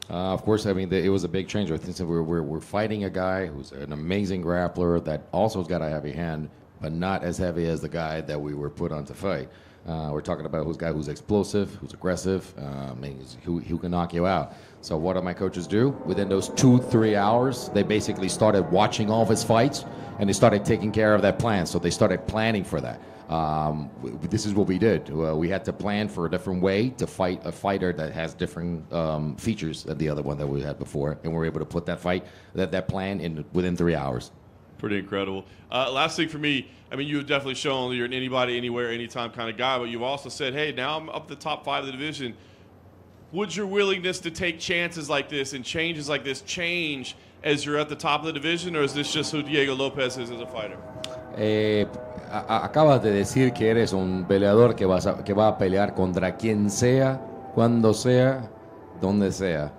Of course, I mean, it was a big change. I think we're fighting a guy who's an amazing grappler that also has got a heavy hand, but not as heavy as the guy that we were put on to fight. We're talking about a guy who's explosive, who's aggressive, who can knock you out. So what did my coaches do? Within those 2-3 hours, they basically started watching all of his fights, and they started taking care of that plan. So they started planning for that. This is what we did. We had to plan for a different way to fight a fighter that has different features than the other one that we had before, and we were able to put that plan in within 3 hours. Pretty incredible. Last thing for me, I mean, you've definitely shown you're an anybody, anywhere, anytime kind of guy, but you've also said, hey, now I'm up the top 5 of the division. Would your willingness to take chances like this and changes like this change as you're at the top of the division, or is this just who Diego Lopez is as a fighter? Acabas de decir que eres un peleador que va a pelear contra quien sea, cuando sea, donde sea.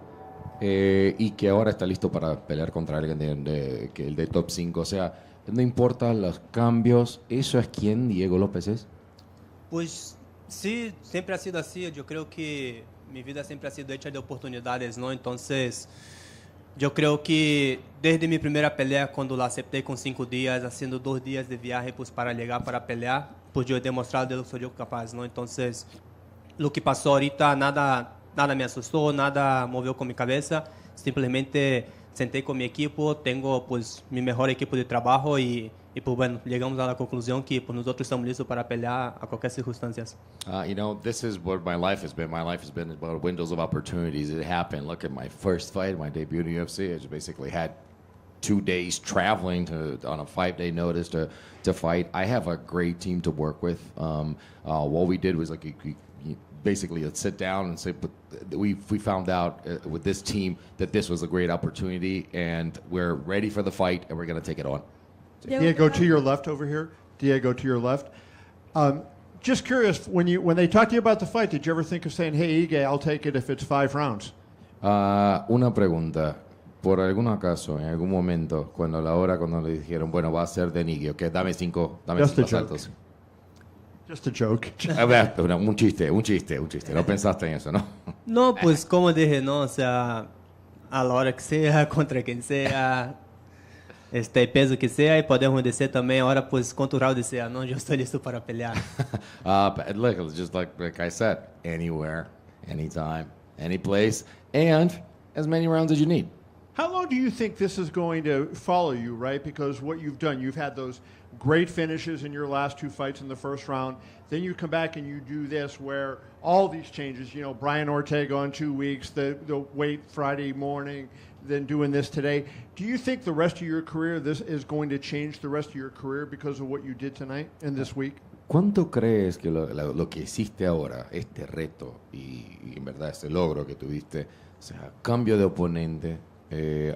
Y que ahora está listo para pelear contra alguien de top 5. O sea, no importa los cambios, ¿eso es quien Diego López es? Pues sí, siempre ha sido así. Yo creo que mi vida siempre ha sido hecha de oportunidades, ¿no? Entonces, yo creo que desde mi primera pelea, cuando la acepté con 5 días, haciendo 2 días de viaje pues, para llegar para pelear, pues yo he demostrado de lo que soy yo capaz, ¿no? Entonces, lo que pasó ahorita, nada me asustó, nada movió con mi cabeza. Simplemente senté con mi equipo, tengo pues mi mejor equipo de trabajo y pues bueno, llegamos a la conclusión que pues, nosotros estamos listos para pelear a cualquier circunstancia. You know, this is what my life has been. My life has been about windows of opportunities. It happened. Look at my first fight, my debut in the UFC. I just basically had 2 days traveling on a 5-day notice to fight. I have a great team to work with. What we did was basically sit down and say, but we found out with this team that this was a great opportunity, and we're ready for the fight, and we're going to take it on. Diego, to your left over here. Diego, to your left. Just curious, when they talked to you about the fight, did you ever think of saying, hey, Ige, I'll take it if it's 5 rounds? Una pregunta. Por algún acaso, en algún momento, cuando le dijeron, bueno, va a ser de Ige, ok, dame 5 asaltos. Just a joke. Un chiste. No pensaste en eso, ¿no? No, pues como dije, no, o sea, a la hora que sea, contra quien sea, peso que sea, y podemos decir también ahora, pues, quanto round sea, ¿no? Yo estoy listo para pelear. Look, just like I said, anywhere, anytime, any place, and as many rounds as you need. How long do you think this is going to follow you, right? Because what you've done, you've had those great finishes in your last 2 fights in the first round. Then you come back and you do this where all these changes, you know, Brian Ortega on 2 weeks, the weight Friday morning, then doing this today. Do you think the rest of your career, this is going to change the rest of your career because of what you did tonight and this week? ¿Cuánto crees que lo que hiciste ahora, este reto y en verdad este logro que tuviste, o sea, cambio de oponente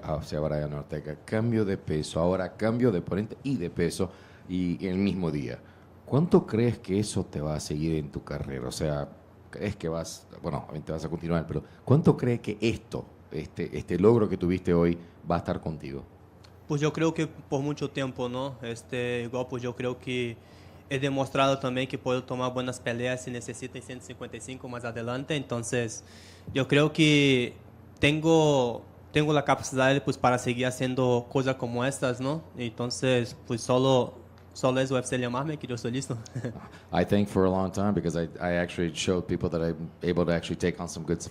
hacia Brian Ortega, cambio de peso, ahora cambio de oponente y de peso y en el mismo día? ¿Cuánto crees que eso te va a seguir en tu carrera? O sea, ¿crees que bueno, obviamente vas a continuar, pero ¿cuánto crees que este logro que tuviste hoy va a estar contigo? Pues yo creo que por mucho tiempo, ¿no? Igual pues yo creo que he demostrado también que puedo tomar buenas peleas si necesito en 155 más adelante. Entonces, yo creo que tengo la capacidad pues para seguir haciendo cosas como estas, ¿no? Entonces, pues solo es UFC llamarme que yo estoy listo. I think for a long time because I actually showed people that I'm able to actually take on some good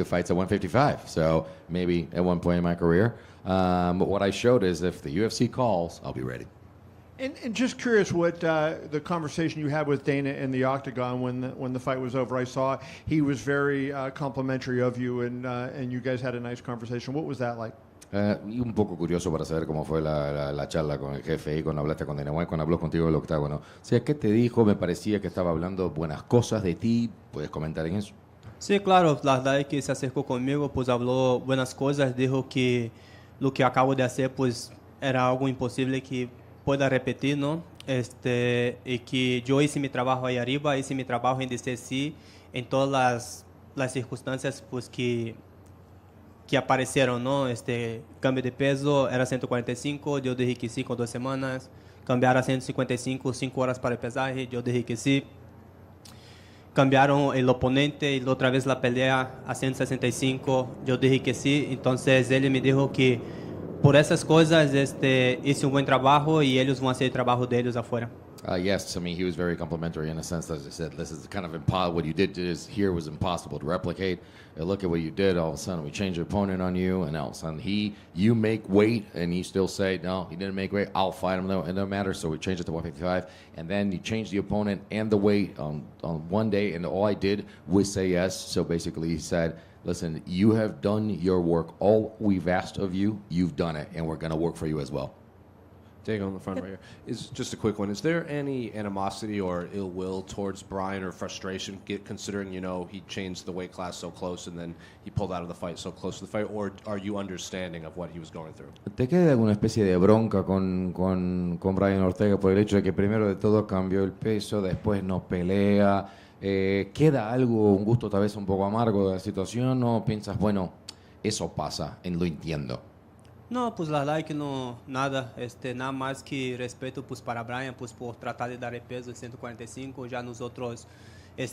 fights at 155. So maybe at one point in my career. But what I showed is if the UFC calls, I'll be ready. And just curious what the conversation you had with Dana in the octagon when the fight was over. I saw he was very complimentary of you and you guys had a nice conversation. What was that like? Y un poco curioso para saber cómo fue la charla con el jefe y cuando hablaste con Dana White, cuando habló contigo del octágono. O sea, ¿qué te dijo? Me parecía que estaba hablando buenas cosas de ti. ¿Puedes comentar en eso? Sí, claro. La verdad es que se acercó conmigo, pues habló buenas cosas. Dijo que lo que acabo de hacer, pues era algo imposible que pueda repetir, ¿no? Y que yo hice mi trabajo ahí arriba, hice mi trabajo en DCC, en todas las circunstancias, pues que aparecieron, ¿no? Cambio de peso era 145, yo dije que sí con 2 semanas. Cambiaron a 155, 5 horas para el pesaje, yo dije que sí. Cambiaron el oponente y otra vez la pelea a 165, yo dije que sí. Entonces él me dijo que por essas coisas hice un buen trabajo y ellos van a hacer el trabajo de ellos afuera. Yes, I mean, he was very complimentary in a sense that he said, this is kind of impossible. What you did here was impossible to replicate. Look at what you did. All of a sudden, we changed the opponent on you, and all of a sudden, you make weight, and you still say, no, he didn't make weight. I'll fight him. No, it doesn't matter. So we changed it to 155, and then you changed the opponent and the weight on one day, and all I did was say yes. So basically, he said, listen, you have done your work. All we've asked of you, you've done it, and we're going to work for you as well. Diego on the front right here. Is just a quick one. Is there any animosity or ill will towards Brian or frustration, considering, you know, he changed the weight class so close and then he pulled out of the fight so close to the fight, or are you understanding of what he was going through? ¿Te queda alguna especie de bronca con Brian Ortega por el hecho de que primero de todo cambió el peso, después no pelea? ¿Queda algo, un gusto tal vez un poco amargo de la situación o piensas, bueno, eso pasa, lo entiendo? No, pues la verdad es que no, nada, nada más que respeto pues para Brian, pues por tratar de dar el peso de 145. Ya nosotros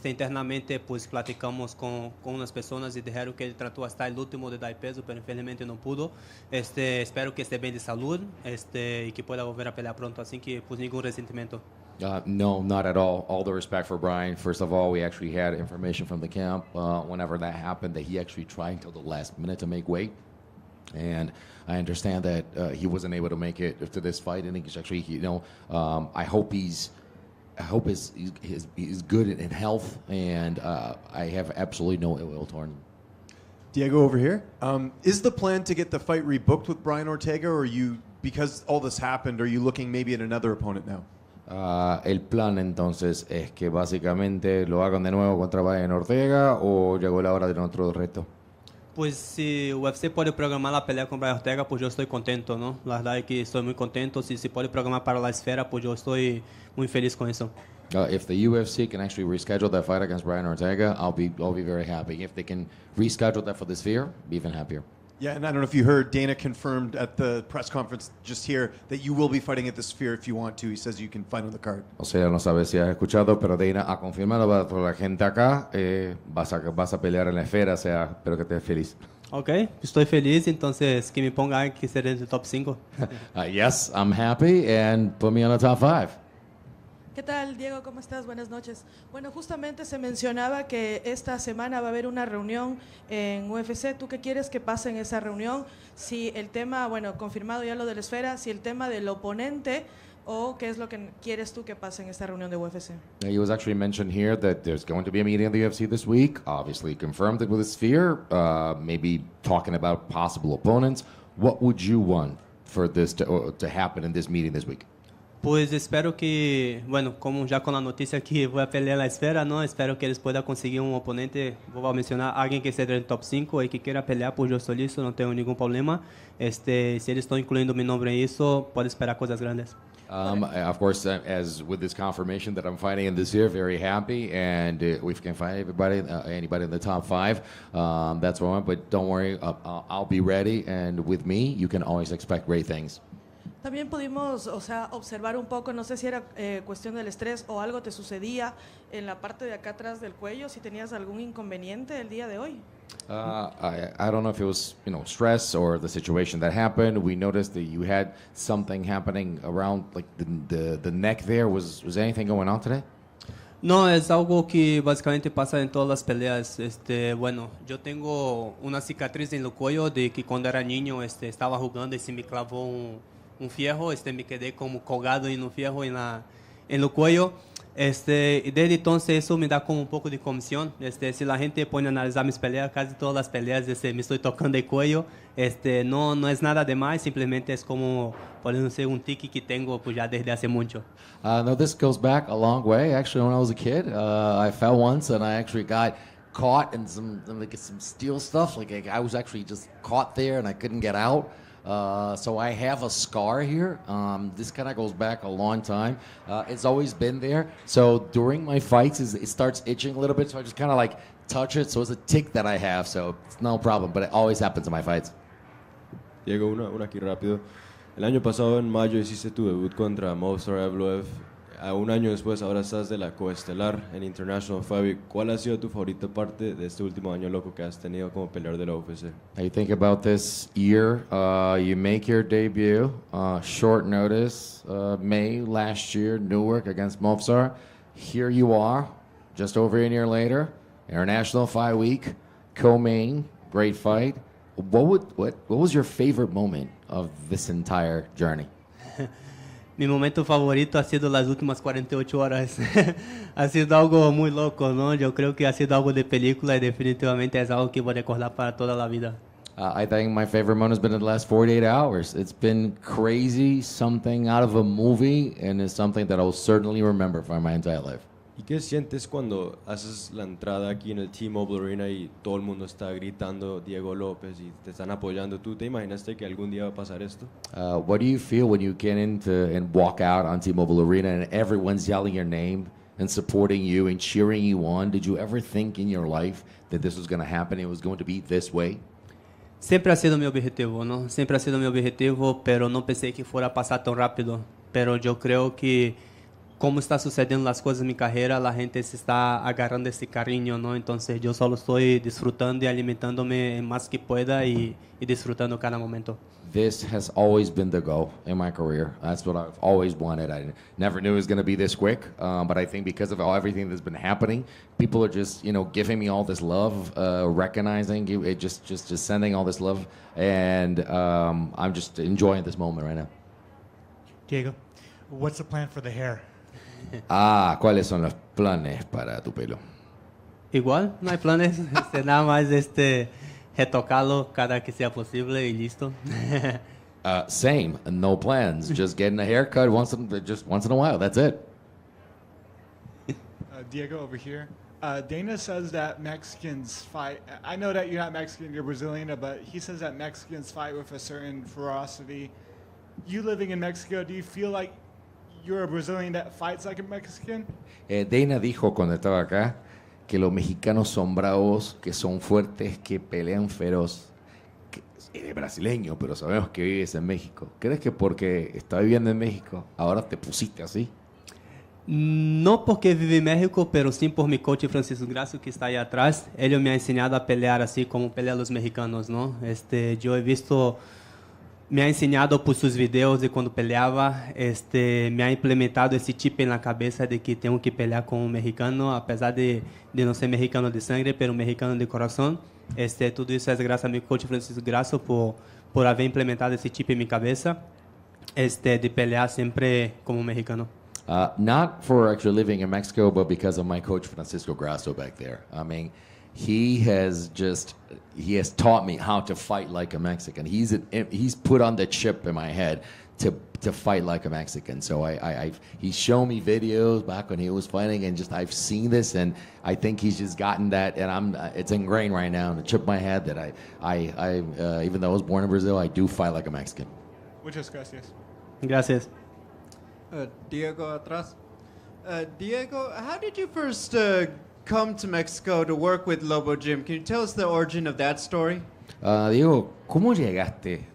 internamente pues platicamos con unas personas y dijeron que él trató hasta el último de dar peso, pero infelizmente no pudo. Espero que esté bien de salud y que pueda volver a pelear pronto, así que pues ningún resentimiento. No, not at all. All the respect for Brian. First of all, we actually had information from the camp whenever that happened that he actually tried until the last minute to make weight. And I understand that he wasn't able to make it to this fight, and he's actually, you know, I hope he's good in health, and I have absolutely no ill will toward him. Diego over here. Is the plan to get the fight rebooked with Brian Ortega, or are you, because all this happened, are you looking maybe at another opponent now? El plan entonces es que básicamente lo hagan de nuevo contra Brian Ortega, o llegó la hora de otro reto. Pues si UFC puede programar la pelea con Brian Ortega, pues yo estoy contento, ¿no? La verdad es que estoy muy contento. Si se puede programar para la esfera, pues yo estoy muy feliz con eso. If the UFC can actually reschedule that fight against Brian Ortega, I'll be very happy. If they can reschedule that for the Sphere, be even happier. Yeah, and I don't know if you heard, Dana confirmed at the press conference just here that you will be fighting at the Sphere if you want to. He says you can fight on the card. O sea, no sabes si has escuchado, pero Dana ha confirmado para la gente acá, vas a pelear en la esfera, o sea, espero que estés feliz. Ok, estoy feliz, entonces que me ponga que seré el top 5. Yes, I'm happy, and put me on the top 5. ¿Qué tal, Diego? ¿Cómo estás? Buenas noches. Bueno, justamente se mencionaba que esta semana va a haber una reunión en UFC. ¿Tú qué quieres que pase en esa reunión? Si el tema, bueno, confirmado ya lo de la esfera, si el tema del oponente o qué es lo que quieres tú que pase en esta reunión de UFC. It was actually mentioned here that there's going to be a meeting in the UFC this week. Obviously confirmed it with the Sphere. Maybe talking about possible opponents. What would you want for this to happen in this meeting this week? Pues espero que, bueno, como ya con la noticia que voy a pelear la esfera, ¿no? Espero que eles puedan conseguir un oponente, voy a mencionar alguien que esté en el top 5 y que quiera pelear, pues yo estoy listo, no tengo ningún problema. Si eles estão incluindo mi nombre en eso, puede esperar cosas grandes. Of course, as with this confirmation that I'm fighting in this year, very happy, and we can fight anybody in the top 5. That's what I want, but don't worry, I'll be ready, and with me, you can always expect great things. También pudimos, observar un poco, no sé si era cuestión del estrés o algo te sucedía en la parte de acá atrás del cuello, si tenías algún inconveniente el día de hoy. I don't know if it was, stress or the situation that happened. We noticed that you had something happening around like the neck there. Was anything going on today? No, es algo que básicamente pasa en todas las peleas. Bueno, yo tengo una cicatriz en el cuello de que cuando era niño estaba jugando y se me clavó un fierro, me quedé como colgado en un fierro en el cuello. Y desde entonces eso me da como un poco de comisión. Si la gente pone a analizar mis peleas, casi todas las peleas me estoy tocando el cuello. No es nada de más, simplemente es como, podemos ser un tique que tengo pues ya desde hace mucho. No, this goes back a long way. Actually, when I was a kid, I fell once and I actually got caught in some steel stuff. Like I was actually just caught there and I couldn't get out. So I have a scar here. This kind of goes back a long time. It's always been there. So during my fights, it starts itching a little bit. So I just kind of like touch it. So it's a tick that I have. So it's no problem. But it always happens in my fights. Diego, una aquí rápido. El año pasado, en mayo, hiciste tu debut contra Movsar Evloev. Un año después, ahora estás de la coestelar en International Fight Week. ¿Cuál ha sido tu favorita parte de este último año loco que has tenido como peleador de la UFC? You think about this year, you make your debut, short notice, May last year, Newark against Movsar. Here you are, just over a year later, International Fight Week, co-main, great fight. What was your favorite moment of this entire journey? Mi momento favorito ha sido las últimas 48 horas. Ha sido algo muy loco, ¿no? Yo creo que ha sido algo de película y definitivamente es algo que voy a recordar para toda la vida. I think my favorite moment has been in the last 48 hours. It's been crazy, something out of a movie, and it's something that I will certainly remember for my entire life. ¿Y qué sientes cuando haces la entrada aquí en el T-Mobile Arena y todo el mundo está gritando Diego Lopez y te están apoyando? ¿Tú te imaginaste que algún día va a pasar esto? What do you feel when you get into and walk out on T-Mobile Arena and everyone's yelling your name and supporting you and cheering you on? Did you ever think in your life that this was going to happen? It was going to be this way? Siempre ha sido mi objetivo, ¿no? Siempre ha sido mi objetivo, pero no pensé que fuera a pasar tan rápido. Pero yo creo que como está sucediendo las cosas en mi carrera, la gente se está agarrando ese cariño, ¿no? Entonces yo solo estoy disfrutando y alimentándome más que pueda y disfrutando cada momento. This has always been the goal in my career. That's what I've always wanted. I never knew it was going to be this quick, but I think because of everything that's been happening, people are just, giving me all this love, recognizing you, just sending all this love, and I'm just enjoying this moment right now. Diego, what's the plan for the hair? ¿Cuáles son los planes para tu pelo? Igual, no hay planes, nada más retocarlo cada que sea posible y listo. Same, no plans, just getting a haircut once in a while, that's it. Diego over here. Dana says that Mexicans fight. I know that you're not Mexican, you're Brazilian, but he says that Mexicans fight with a certain ferocity. You living in Mexico, do you feel like you're a Brazilian that fights like a Mexican? Dana dijo cuando estaba acá que los mexicanos son bravos, que son fuertes, que pelean feroz. Eres brasileño, pero sabemos que vives en México. ¿Crees que porque estás viviendo en México ahora te pusiste así? No porque vivo en México, pero sí por mi coach Francisco Gracio que está ahí atrás. Él me ha enseñado a pelear así como pelean los mexicanos, ¿no? Yo he visto me ha enseñado por sus videos de cuando peleaba, me ha implementado ese chip en la cabeza de que tengo que pelear con un mexicano, a pesar de no ser mexicano de sangre, pero mexicano de corazón. Todo eso es gracias a mi coach Francisco Grasso por haber implementado ese chip en mi cabeza, de pelear siempre como mexicano. Not for actually living in Mexico, but because of my coach Francisco Grasso back there. I mean, he has taught me how to fight like a Mexican. He's put on the chip in my head to fight like a Mexican. So he's shown me videos back when he was fighting, and just I've seen this, and I think he's just gotten that, and it's ingrained right now in the chip of my head that I even though I was born in Brazil, I do fight like a Mexican. Muchas gracias. Gracias. Diego atrás. Diego, how did you first come to Mexico to work with Lobo Gym? Can you tell us the origin of that story? Diego, ¿cómo llegaste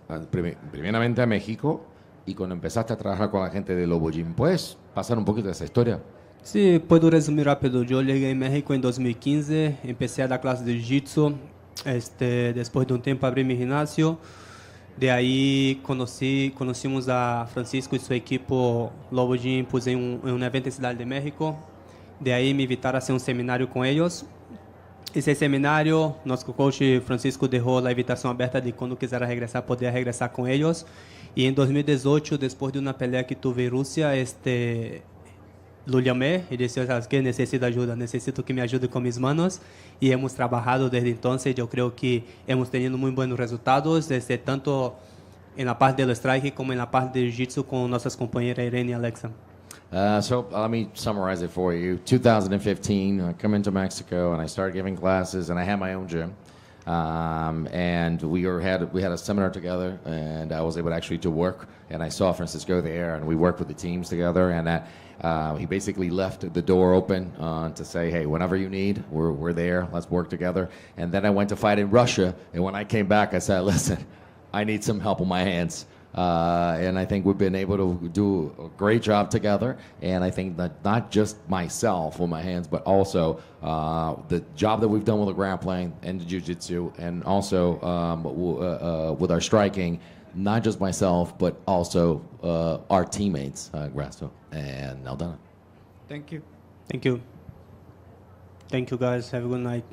primeramente a México y cuando empezaste a trabajar con la gente de Lobo Gym? ¿Puedes pasar un poquito de esa historia? Sí, puedo resumir rápido. Yo llegué a México en 2015, empecé a dar clases de Jiu-Jitsu. Después de un tiempo abrí mi gimnasio. De ahí conocimos a Francisco y su equipo Lobo Gym, puse en un evento en Ciudad de México. De ahí me invitaron a hacer un seminario con ellos. Ese seminario, nuestro coach Francisco dejó la invitación abierta de cuando quisiera regresar, poder regresar con ellos. Y en 2018, después de una pelea que tuve en Rusia, lo llamé y dije, ¿sabes qué? Necesito ayuda, necesito que me ayude con mis manos. Y hemos trabajado desde entonces. Yo creo que hemos tenido muy buenos resultados, tanto en la parte del strike como en la parte del jiu-jitsu con nuestras compañeras Irene y Alexa. So let me summarize it for you. 2015, I come into Mexico and I started giving classes, and I had my own gym. And we had a seminar together, and I was able actually to work. And I saw Francisco there, and we worked with the teams together. And he basically left the door open to say, "Hey, whenever you need, we're there. Let's work together." And then I went to fight in Russia, and when I came back, I said, "Listen, I need some help with my hands." And I think we've been able to do a great job together. And I think that not just myself with my hands, but also the job that we've done with the grappling and the jiu-jitsu, and also with our striking, not just myself, but also our teammates, Grasso and Aldana. Thank you. Thank you. Thank you, guys. Have a good night.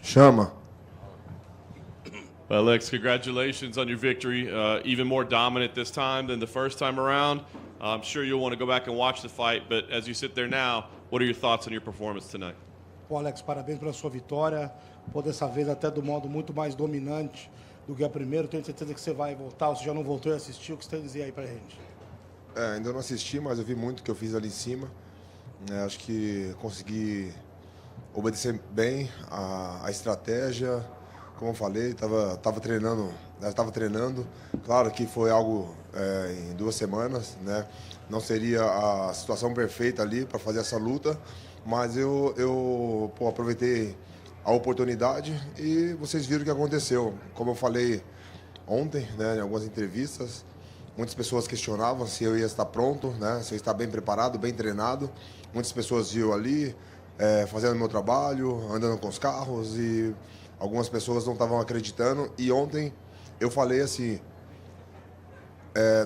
Chama. Well, Alex, congratulations on your victory. Even more dominant this time than the first time around. I'm sure you'll want to go back and watch the fight, but as you sit there now, what are your thoughts on your performance tonight? Pô, Alex, parabéns pela sua vitória. Pô, dessa vez até do modo muito mais dominante do que a primeira. Tenho certeza que você vai voltar. Você já não voltou e assistiu. O que você tem a dizer aí pra gente? Ainda não assisti, mas eu vi muito que eu fiz ali em cima. Acho que consegui obedecer bem a estratégia. Como eu falei, estava treinando. Claro que foi algo em 2 semanas, né? Não seria a situação perfeita ali para fazer essa luta, mas eu aproveitei a oportunidade e vocês viram o que aconteceu. Como eu falei ontem, né, em algumas entrevistas, muitas pessoas questionavam se eu ia estar pronto, né, se eu ia estar bem preparado, bem treinado. Muitas pessoas iam ali fazendo meu trabalho, andando com os carros e algumas pessoas não estavam acreditando. E ontem eu falei assim,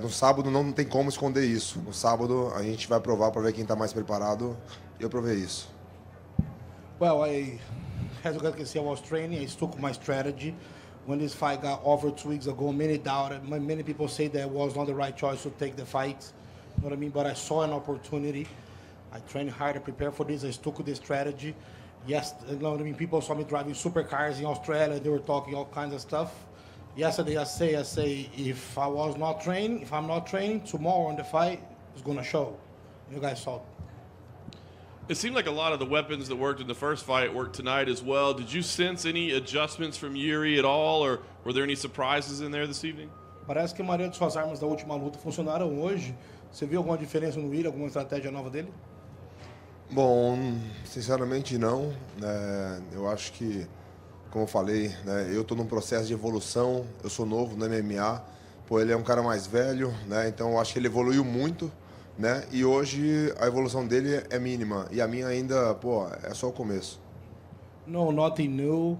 no sábado não tem como esconder isso. No sábado a gente vai provar para ver quem está mais preparado. E eu provei isso. Well, as you guys can see, I was training. I stuck with my strategy. When this fight got offered 2 weeks ago, many doubted. Many people say that it was not the right choice to take the fight. You know what I mean? But I saw an opportunity. I trained hard to prepare for this. I stuck with this strategy. Yes, you know what I mean? People saw me driving supercars in Australia. They were talking all kinds of stuff. Yesterday, I say, if I'm not training, tomorrow in the fight, it's going to show. You guys saw it. It seemed like a lot of the weapons that worked in the first fight worked tonight as well. Did you sense any adjustments from Yuri at all, or were there any surprises in there this evening? Parece que a maioria de suas armas da última luta funcionaram hoje. Você viu alguma diferença no Yuri, alguma estratégia nova dele? Bom, sinceramente não. Eu acho que, como eu falei, né, eu estou num processo de evolução. Eu sou novo no MMA. Pô, ele é um cara mais velho, né? Então eu acho que ele evoluiu muito, né? E hoje a evolução dele é mínima e a minha ainda, pô, é só o começo. No, nothing new.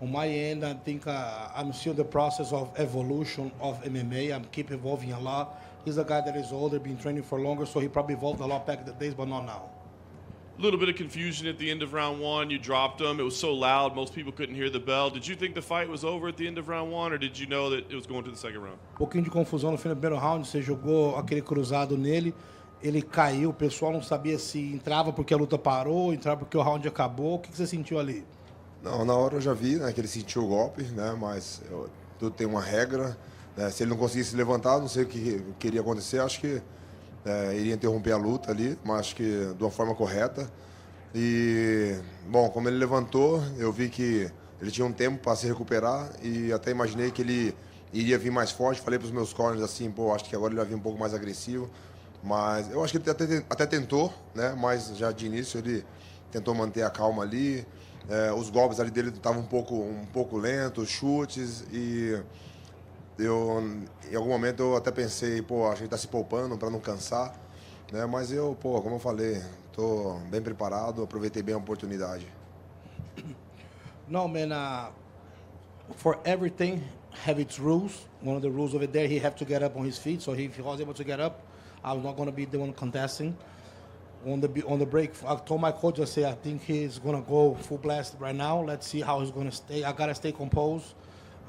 On my end, I think I'm still in the process of evolution of MMA. I'm keep evolving a lot. He's a guy that is older, been training for longer, so he probably evolved a lot back in the days, but not now. A little bit of confusion at the end of round 1. You dropped him. It was so loud, most people couldn't hear the bell. Did you think the fight was over at the end of round 1, or did you know that it was going to the second round? Pouquinho de confusão no fim do primeiro round. Você jogou aquele cruzado nele, ele caiu. O pessoal não sabia se entrava porque a luta parou, entrava porque o round acabou. O que você sentiu ali? Não, na hora eu já vi, né, que ele sentiu o golpe, né? Mas tudo tem uma regra. Né, se ele não conseguisse levantar, não sei o que queria acontecer. Acho que iria interromper a luta ali, mas acho que de uma forma correta. E, bom, como ele levantou, eu vi que ele tinha um tempo para se recuperar e até imaginei que ele iria vir mais forte. Falei para os meus corners assim, pô, acho que agora ele vai vir um pouco mais agressivo. Mas eu acho que ele até tentou, né? Mas já de início ele tentou manter a calma ali. Os golpes ali dele estavam um pouco lentos, chutes e... em algum momento eu até pensei, pô, acho que ele está se poupando para não cansar, né? Mas eu, pô, como eu falei, estou bem preparado, aproveitei bem a oportunidade. No, man, for everything have its rules. One of the rules over there, he have to get up on his feet. So if he was able to get up, I was not going to be the one contesting. On the break, I told my coach, I say, I think he's going to go full blast right now. Let's see how he's going to stay. I got to stay composed.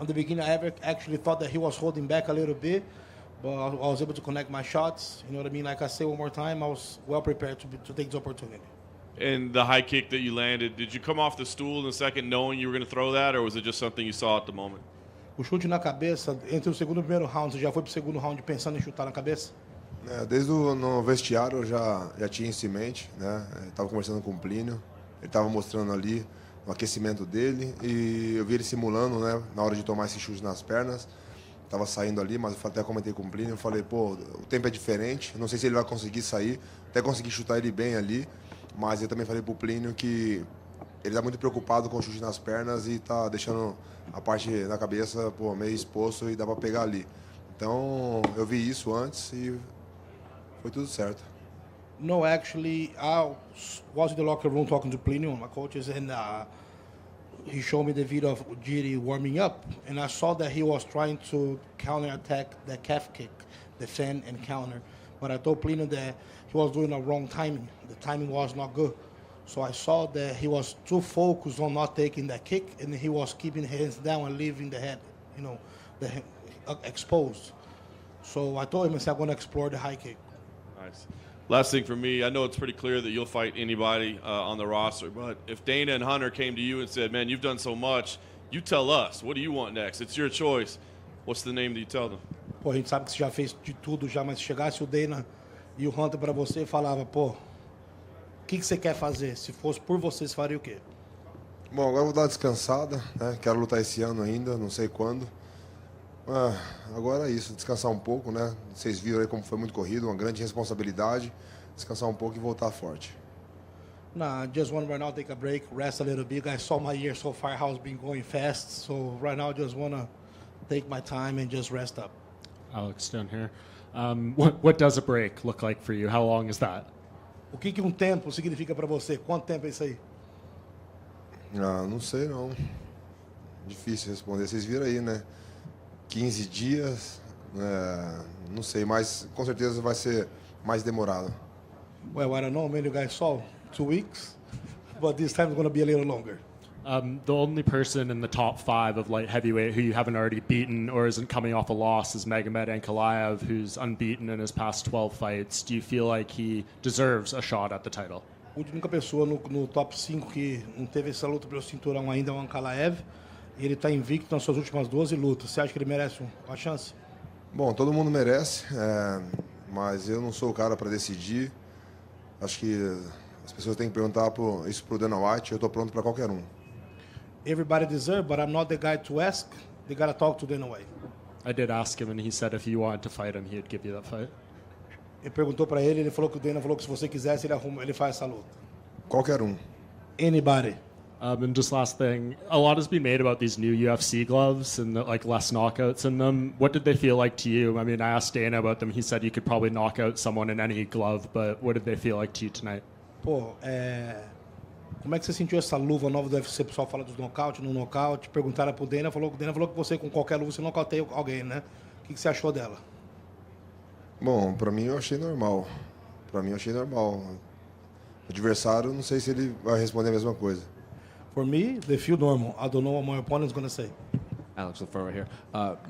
On the beginning, I actually thought that he was holding back a little bit, but I was able to connect my shots. You know what I mean? Like I say one more time, I was well prepared to take the opportunity. And the high kick that you landed, did you come off the stool in the second knowing you were going to throw that, or was it just something you saw at the moment? O chute na cabeça, entre o segundo e o primeiro round, você já foi pro segundo round pensando em chutar na cabeça? Desde no vestiário eu já tinha isso em mente, né? Estava conversando com o Plínio, ele estava mostrando ali o aquecimento dele e eu vi ele simulando, né, na hora de tomar esse chute nas pernas. Estava saindo ali, mas eu até comentei com o Plínio, eu falei, pô, o tempo é diferente, não sei se ele vai conseguir sair, até consegui chutar ele bem ali, mas eu também falei pro Plínio que ele está muito preocupado com o chute nas pernas e está deixando a parte da cabeça, pô, meio exposto e dá para pegar ali. Então, eu vi isso antes e foi tudo certo. No, actually, I was in the locker room talking to Plinio, my coaches, and he showed me the video of Ujiri warming up, and I saw that he was trying to counterattack the calf kick, defend and counter. But I told Plinio that he was doing the wrong timing. The timing was not good. So I saw that he was too focused on not taking that kick, and he was keeping his hands down and leaving the head, the head exposed. So I told him, I said, I'm going to explore the high kick. Nice. Last thing for me, I know it's pretty clear that you'll fight anybody on the roster, but if Dana and Hunter came to you and said, man, you've done so much, you tell us, what do you want next? It's your choice. What's the name that you tell them? Pô, a gente sabe que você já fez de tudo já, mas se chegasse o Dana e o Hunter para você e falava, pô, o que você quer fazer? Se fosse por você, você faria o quê? Bom, agora eu vou dar uma descansada, né? Quero lutar esse ano ainda, não sei quando. Agora é isso, descansar um pouco, né? Vocês viram aí como foi muito corrido, uma grande responsabilidade. Descansar um pouco e voltar forte. Nah, just want right now take a break, rest a little bit. I saw my year so far how it's been going fast, so right now I just want to take my time and just rest up. Alex down here. What does a break look like for you? How long is that? O que tempo significa para você? Quanto tempo é isso aí? Não sei não. Difícil responder. Vocês viram aí, né? 15 dias, não sei, mas com certeza vai ser mais demorado. Well, I don't know, maybe you guys saw 2 weeks, but this time it's going to be a little longer. The only person in the top 5 of light heavyweight who you haven't already beaten or isn't coming off a loss is Magomed Ankalaev, who's unbeaten in his past 12 fights. Do you feel like he deserves a shot at the title? A única pessoa no top 5 que não teve essa luta pelo cinturão ainda é o Ankalaev. E ele está invicto nas suas últimas 12 lutas. Você acha que ele merece uma chance? Bom, todo mundo merece, mas eu não sou o cara para decidir. Acho que as pessoas têm que perguntar isso pro Dana White. Eu estou pronto para qualquer um. Everybody deserves, but I'm not the guy to ask. They gotta talk to Dana White. I did ask him, and he said if you wanted to fight him, he'd give you that fight. Ele perguntou para ele falou que o Dana falou que se você quisesse, ele faz essa luta. Qualquer um. Anybody. And just last thing, a lot has been made about these new UFC gloves and like less knockouts in them. What did they feel like to you? I mean, I asked Dana about them. He said you could probably knock out someone in any glove, but what did they feel like to you tonight? Pô, como é que você sentiu essa luva nova do UFC? O pessoal fala dos nocaute, no nocaute. Perguntaram pro Dana, o Dana falou que você com qualquer luva você nocauteia alguém, né? O que você achou dela? Bom, para mim eu achei normal. O adversário, não sei se ele vai responder a mesma coisa. For me, they feel normal. I don't know what my opponent's going to say. Alex in front right here.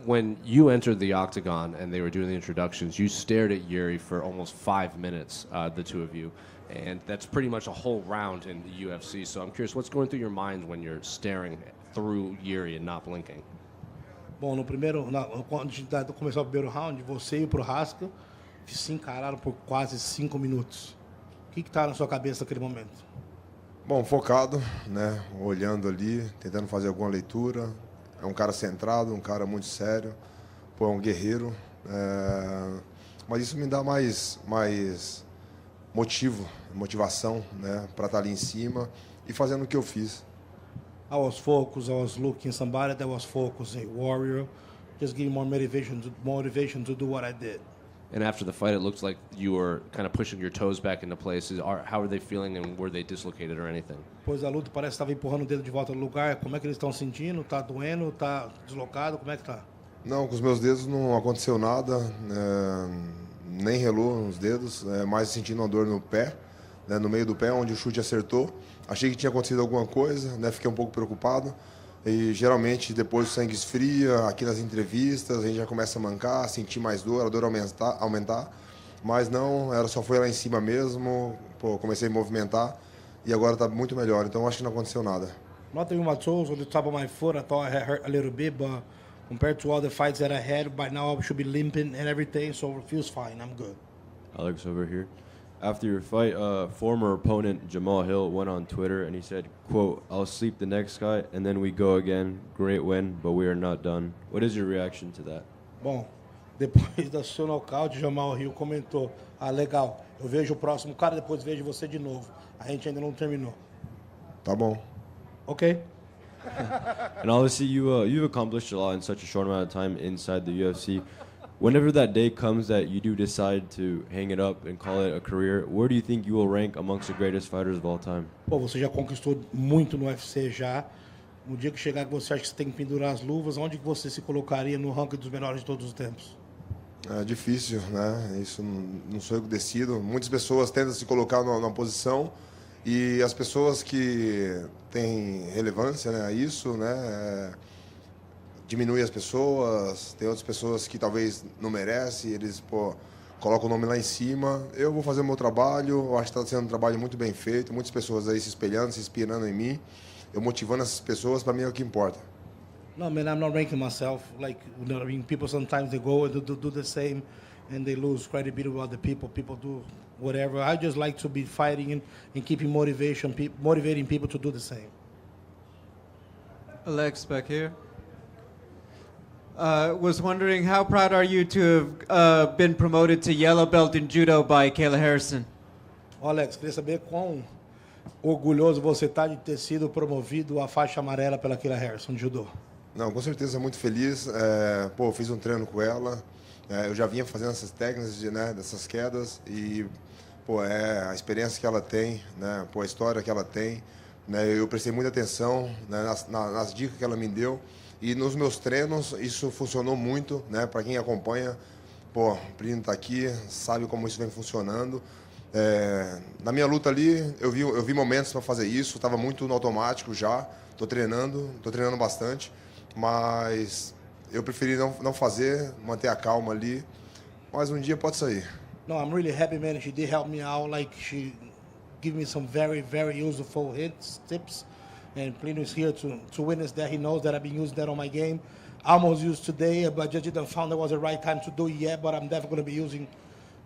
When you entered the octagon and they were doing the introductions, you stared at Yuri for almost 5 minutes, the two of you. And that's pretty much a whole round in the UFC. So I'm curious, what's going through your mind when you're staring through Yuri and not blinking? Bom, quando começou o primeiro round, você e o Prohaska se encararam por quase 5 minutos. O que está na sua cabeça naquele momento? Bom, focado, né? Olhando ali, tentando fazer alguma leitura. É um cara centrado, um cara muito sério. Pô, é um guerreiro. Mas isso me dá mais motivação, né? Para estar ali em cima e fazendo o que eu fiz. I was focused. I was looking somebody that was focused, a warrior. Just give more motivation to do what I did. And after the fight, it looked like you were kind of pushing your toes back into place. How are they feeling, and were they dislocated or anything? Pois da luta parece que estava empurrando o dedo de volta no lugar. Como é que eles estão sentindo? Tá doendo? Tá deslocado? Como é que tá? Não, com os meus dedos não aconteceu nada. Nem relou os dedos. Mais sentindo uma dor no pé, né, no meio do pé, onde o chute acertou. Achei que tinha acontecido alguma coisa, né? Fiquei um pouco preocupado. E geralmente depois o sangue esfria, aqui nas entrevistas a gente já começa a mancar, sentir mais dor, a dor aumentar. Mas não, só foi lá em cima mesmo, pô, comecei a movimentar e agora está muito melhor, então acho que não aconteceu nada. Nothing in my toes on the top of my foot, I thought I had hurt a little bit, but compared to all the fights that I had, by now I should be limping and everything, so it feels fine, I'm good. Alex over here. After your fight, former opponent Jamal Hill went on Twitter and he said, quote, "I'll sleep the next guy and then we go again. Great win, but we are not done." What is your reaction to that? Bom, depois do seu nocaute, Jamal Hill comentou, legal, eu vejo o próximo cara, depois vejo você de novo. A gente ainda não terminou. Tá bom. Ok. And obviously you've accomplished a lot in such a short amount of time inside the UFC. Whenever that day comes that you do decide to hang it up and call it a career, where do you think you will rank amongst the greatest fighters of all time? Pô, você já conquistou muito no UFC já. No dia que chegar que você acha que você tem que pendurar as luvas, onde que você se colocaria no ranking dos melhores de todos os tempos? É difícil, né? Isso não sou eu que decido. Muitas pessoas tentam se colocar numa posição E as pessoas que têm relevância, né, a isso, né, diminui as pessoas, tem outras pessoas que talvez não merecem, eles colocam o nome lá em cima. Eu vou fazer o meu trabalho, eu acho que está sendo um trabalho muito bem feito, muitas pessoas aí se espelhando, se inspirando em mim, eu motivando essas pessoas, para mim é o que importa. No, man, I'm not ranking myself. Like, you know, I mean, people sometimes they go and do the same, and they lose credibility with other people. People do whatever. I just like to be fighting and keeping motivating people to do the same. Alex, back here. Was wondering, how proud are you to have been promoted to yellow belt in judo by Kayla Harrison? Alex, queria saber quão orgulhoso você está de ter sido promovido à faixa amarela pela Kayla Harrison de judô. Não, com certeza, muito feliz. Eu fiz um treino com ela. Eu já vinha fazendo essas técnicas, dessas quedas e, a experiência que ela tem, né? A história que ela tem, né? Eu prestei muita atenção, né, nas dicas que ela me deu e nos meus treinos isso funcionou muito, né? Para quem acompanha, o Plínio está aqui, sabe como isso vem funcionando. Na minha luta ali, eu vi momentos para fazer isso, estava muito no automático já. Estou treinando bastante. Mas eu preferi não fazer, manter a calma ali, mas um dia pode sair. No, I'm really happy, man. She did help me out. Like, she gave me some very, very useful hints, tips. And Plino is here to witness that. He knows that I've been using that on my game. I almost used today, but just didn't found it was the right time to do it yet. But I'm definitely going to be using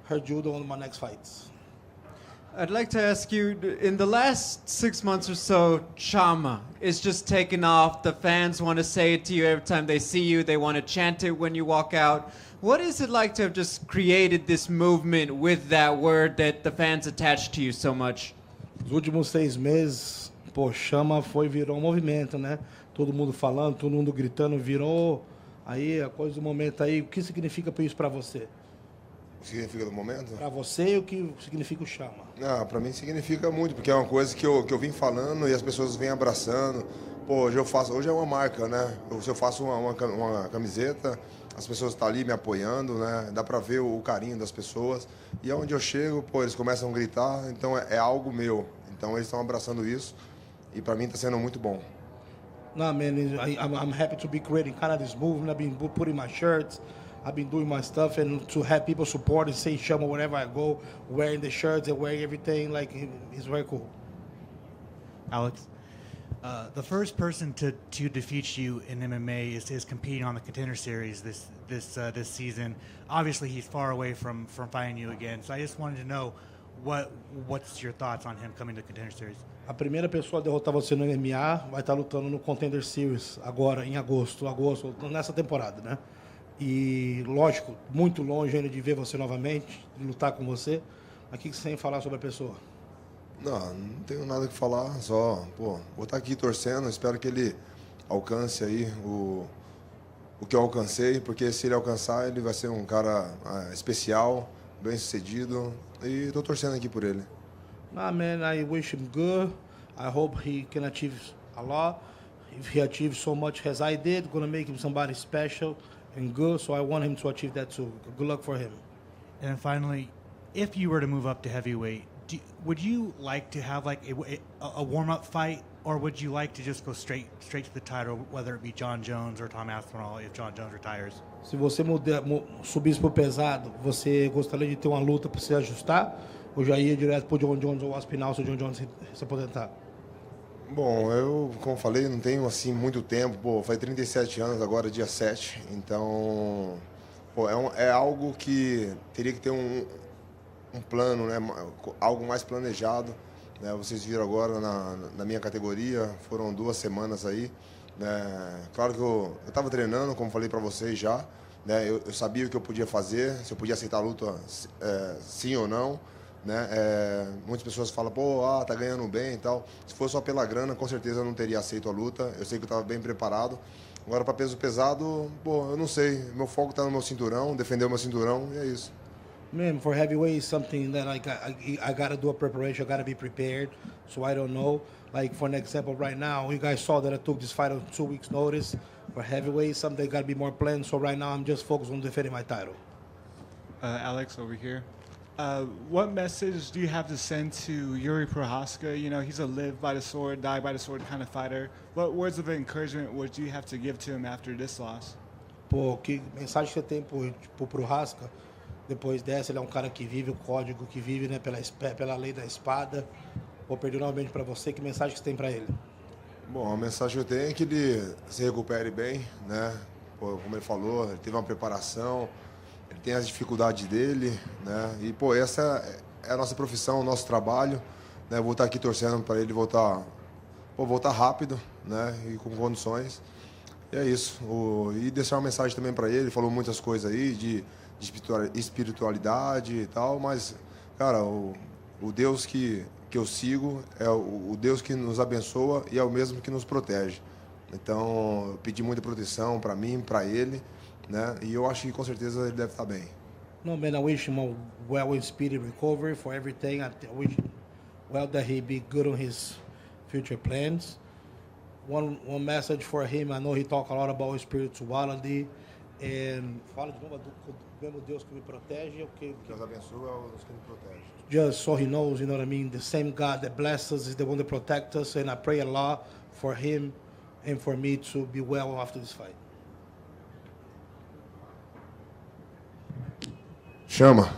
her judo on my next fights. I'd like to ask you, in the last 6 months or so, Chama is just taken off. The fans want to say it to you every time they see you. They want to chant it when you walk out. What is it like to have just created this movement with that word that the fans attach to you so much? Os últimos 6 meses, Chama virou um movimento, né? Todo mundo falando, todo mundo gritando, virou aí a coisa do momento aí. O que significa isso para você? O que significa do momento? Para você, o que significa o Chama? Para mim significa muito, porque é uma coisa que eu vim falando e as pessoas vêm abraçando. Hoje é uma marca, né? Se eu faço uma camiseta, as pessoas estão ali me apoiando, né? Dá para ver o carinho das pessoas. E onde eu chego, eles começam a gritar, então é algo meu. Então eles estão abraçando isso e para mim está sendo muito bom. No, man, I'm happy to be creating kind of this movement. I've been putting my shirts. I've been doing my stuff, and to have people support and say Chama wherever I go, wearing the shirts and wearing everything, like, it's very cool. Alex, the first person to defeat you in MMA is competing on the Contender Series this season. Obviously, he's far away from fighting you again. So I just wanted to know what's your thoughts on him coming to Contender Series. A primeira pessoa a derrotar você no MMA vai estar lutando no Contender Series agora em agosto, nessa temporada, né? E, lógico, muito longe ainda de ver você novamente, de lutar com você. Mas o que você tem a falar sobre a pessoa? Não tenho nada que falar, só, vou estar aqui torcendo, espero que ele alcance aí o que eu alcancei, porque se ele alcançar, ele vai ser um cara especial, bem sucedido, e estou torcendo aqui por ele. Nah, man, I wish him good. I hope he can achieve a lot. If he achieves so much as I did, gonna make him somebody special and good, so I want him to achieve that too. Good luck for him. And then finally, if you were to move up to heavyweight, would you like to have like a warm-up fight, or would you like to just go straight to the title, whether it be John Jones or Tom Aspinall if John Jones retires? Se você subisse pro pesado, você gostaria de ter uma luta para se ajustar, ou já ia direto pro John Jones ou Aspinall se o John Jones se aposentar? Bom, eu, como falei, não tenho assim muito tempo. Faz 37 anos agora, dia 7. Então, é algo que teria que ter um plano, né? Algo mais planejado. Né? Vocês viram agora na minha categoria, foram 2 semanas aí. Né? Claro que eu estava treinando, como falei para vocês já. Né? Eu sabia o que eu podia fazer, se eu podia aceitar a luta sim ou não. Né? Muitas pessoas falam, tá ganhando bem e tal. Se fosse só pela grana, com certeza eu não teria aceito a luta. Eu sei que eu estava bem preparado. Agora, para peso pesado, eu não sei. Meu foco está no meu cinturão, defender o meu cinturão, e é isso. Man, for heavyweight, something that I got to do a preparation. I got to be prepared. So I don't know. Like, for an example, right now, you guys saw that I took this fight on 2 weeks' notice. For heavyweight, something got to be more planned. So right now, I'm just focused on defending my title. Alex, over here. What message do you have to send to Yuri Prochazka? You know, he's a live by the sword, die by the sword kind of fighter. What words of encouragement would you have to give to him after this loss? Pô, que mensagem você tem pro Prochazka? Depois dessa, ele é um cara que vive o código, que vive, né, pela lei da espada. Vou perder novamente para você. Que mensagem que você tem para ele? Bom, a mensagem que eu tenho é que ele se recupere bem, né? Pô, como ele falou, ele teve uma preparação, ele tem as dificuldades dele, né? E, pô, essa é a nossa profissão, o nosso trabalho, né? Vou estar aqui torcendo para ele voltar rápido, né? E com condições. E é isso. E deixar uma mensagem também para ele. Ele falou muitas coisas aí de espiritualidade e tal, mas, cara, o Deus que eu sigo é o Deus que nos abençoa e é o mesmo que nos protege. Então, eu pedi muita proteção para mim, para ele, né? E eu acho que com certeza ele deve estar bem. No, man, I wish him a well and speedy recovery for everything. I wish that he be good on his future plans. One message for him, I know he talk a lot about spirituality. And fala de novo do mesmo Deus que me protege. Que Deus abençoa é o Deus que me protege. Just so he knows, you know what I mean? The same God that blesses us is the one that protects us. And I pray a lot for him and for me to be well after this fight. Chama.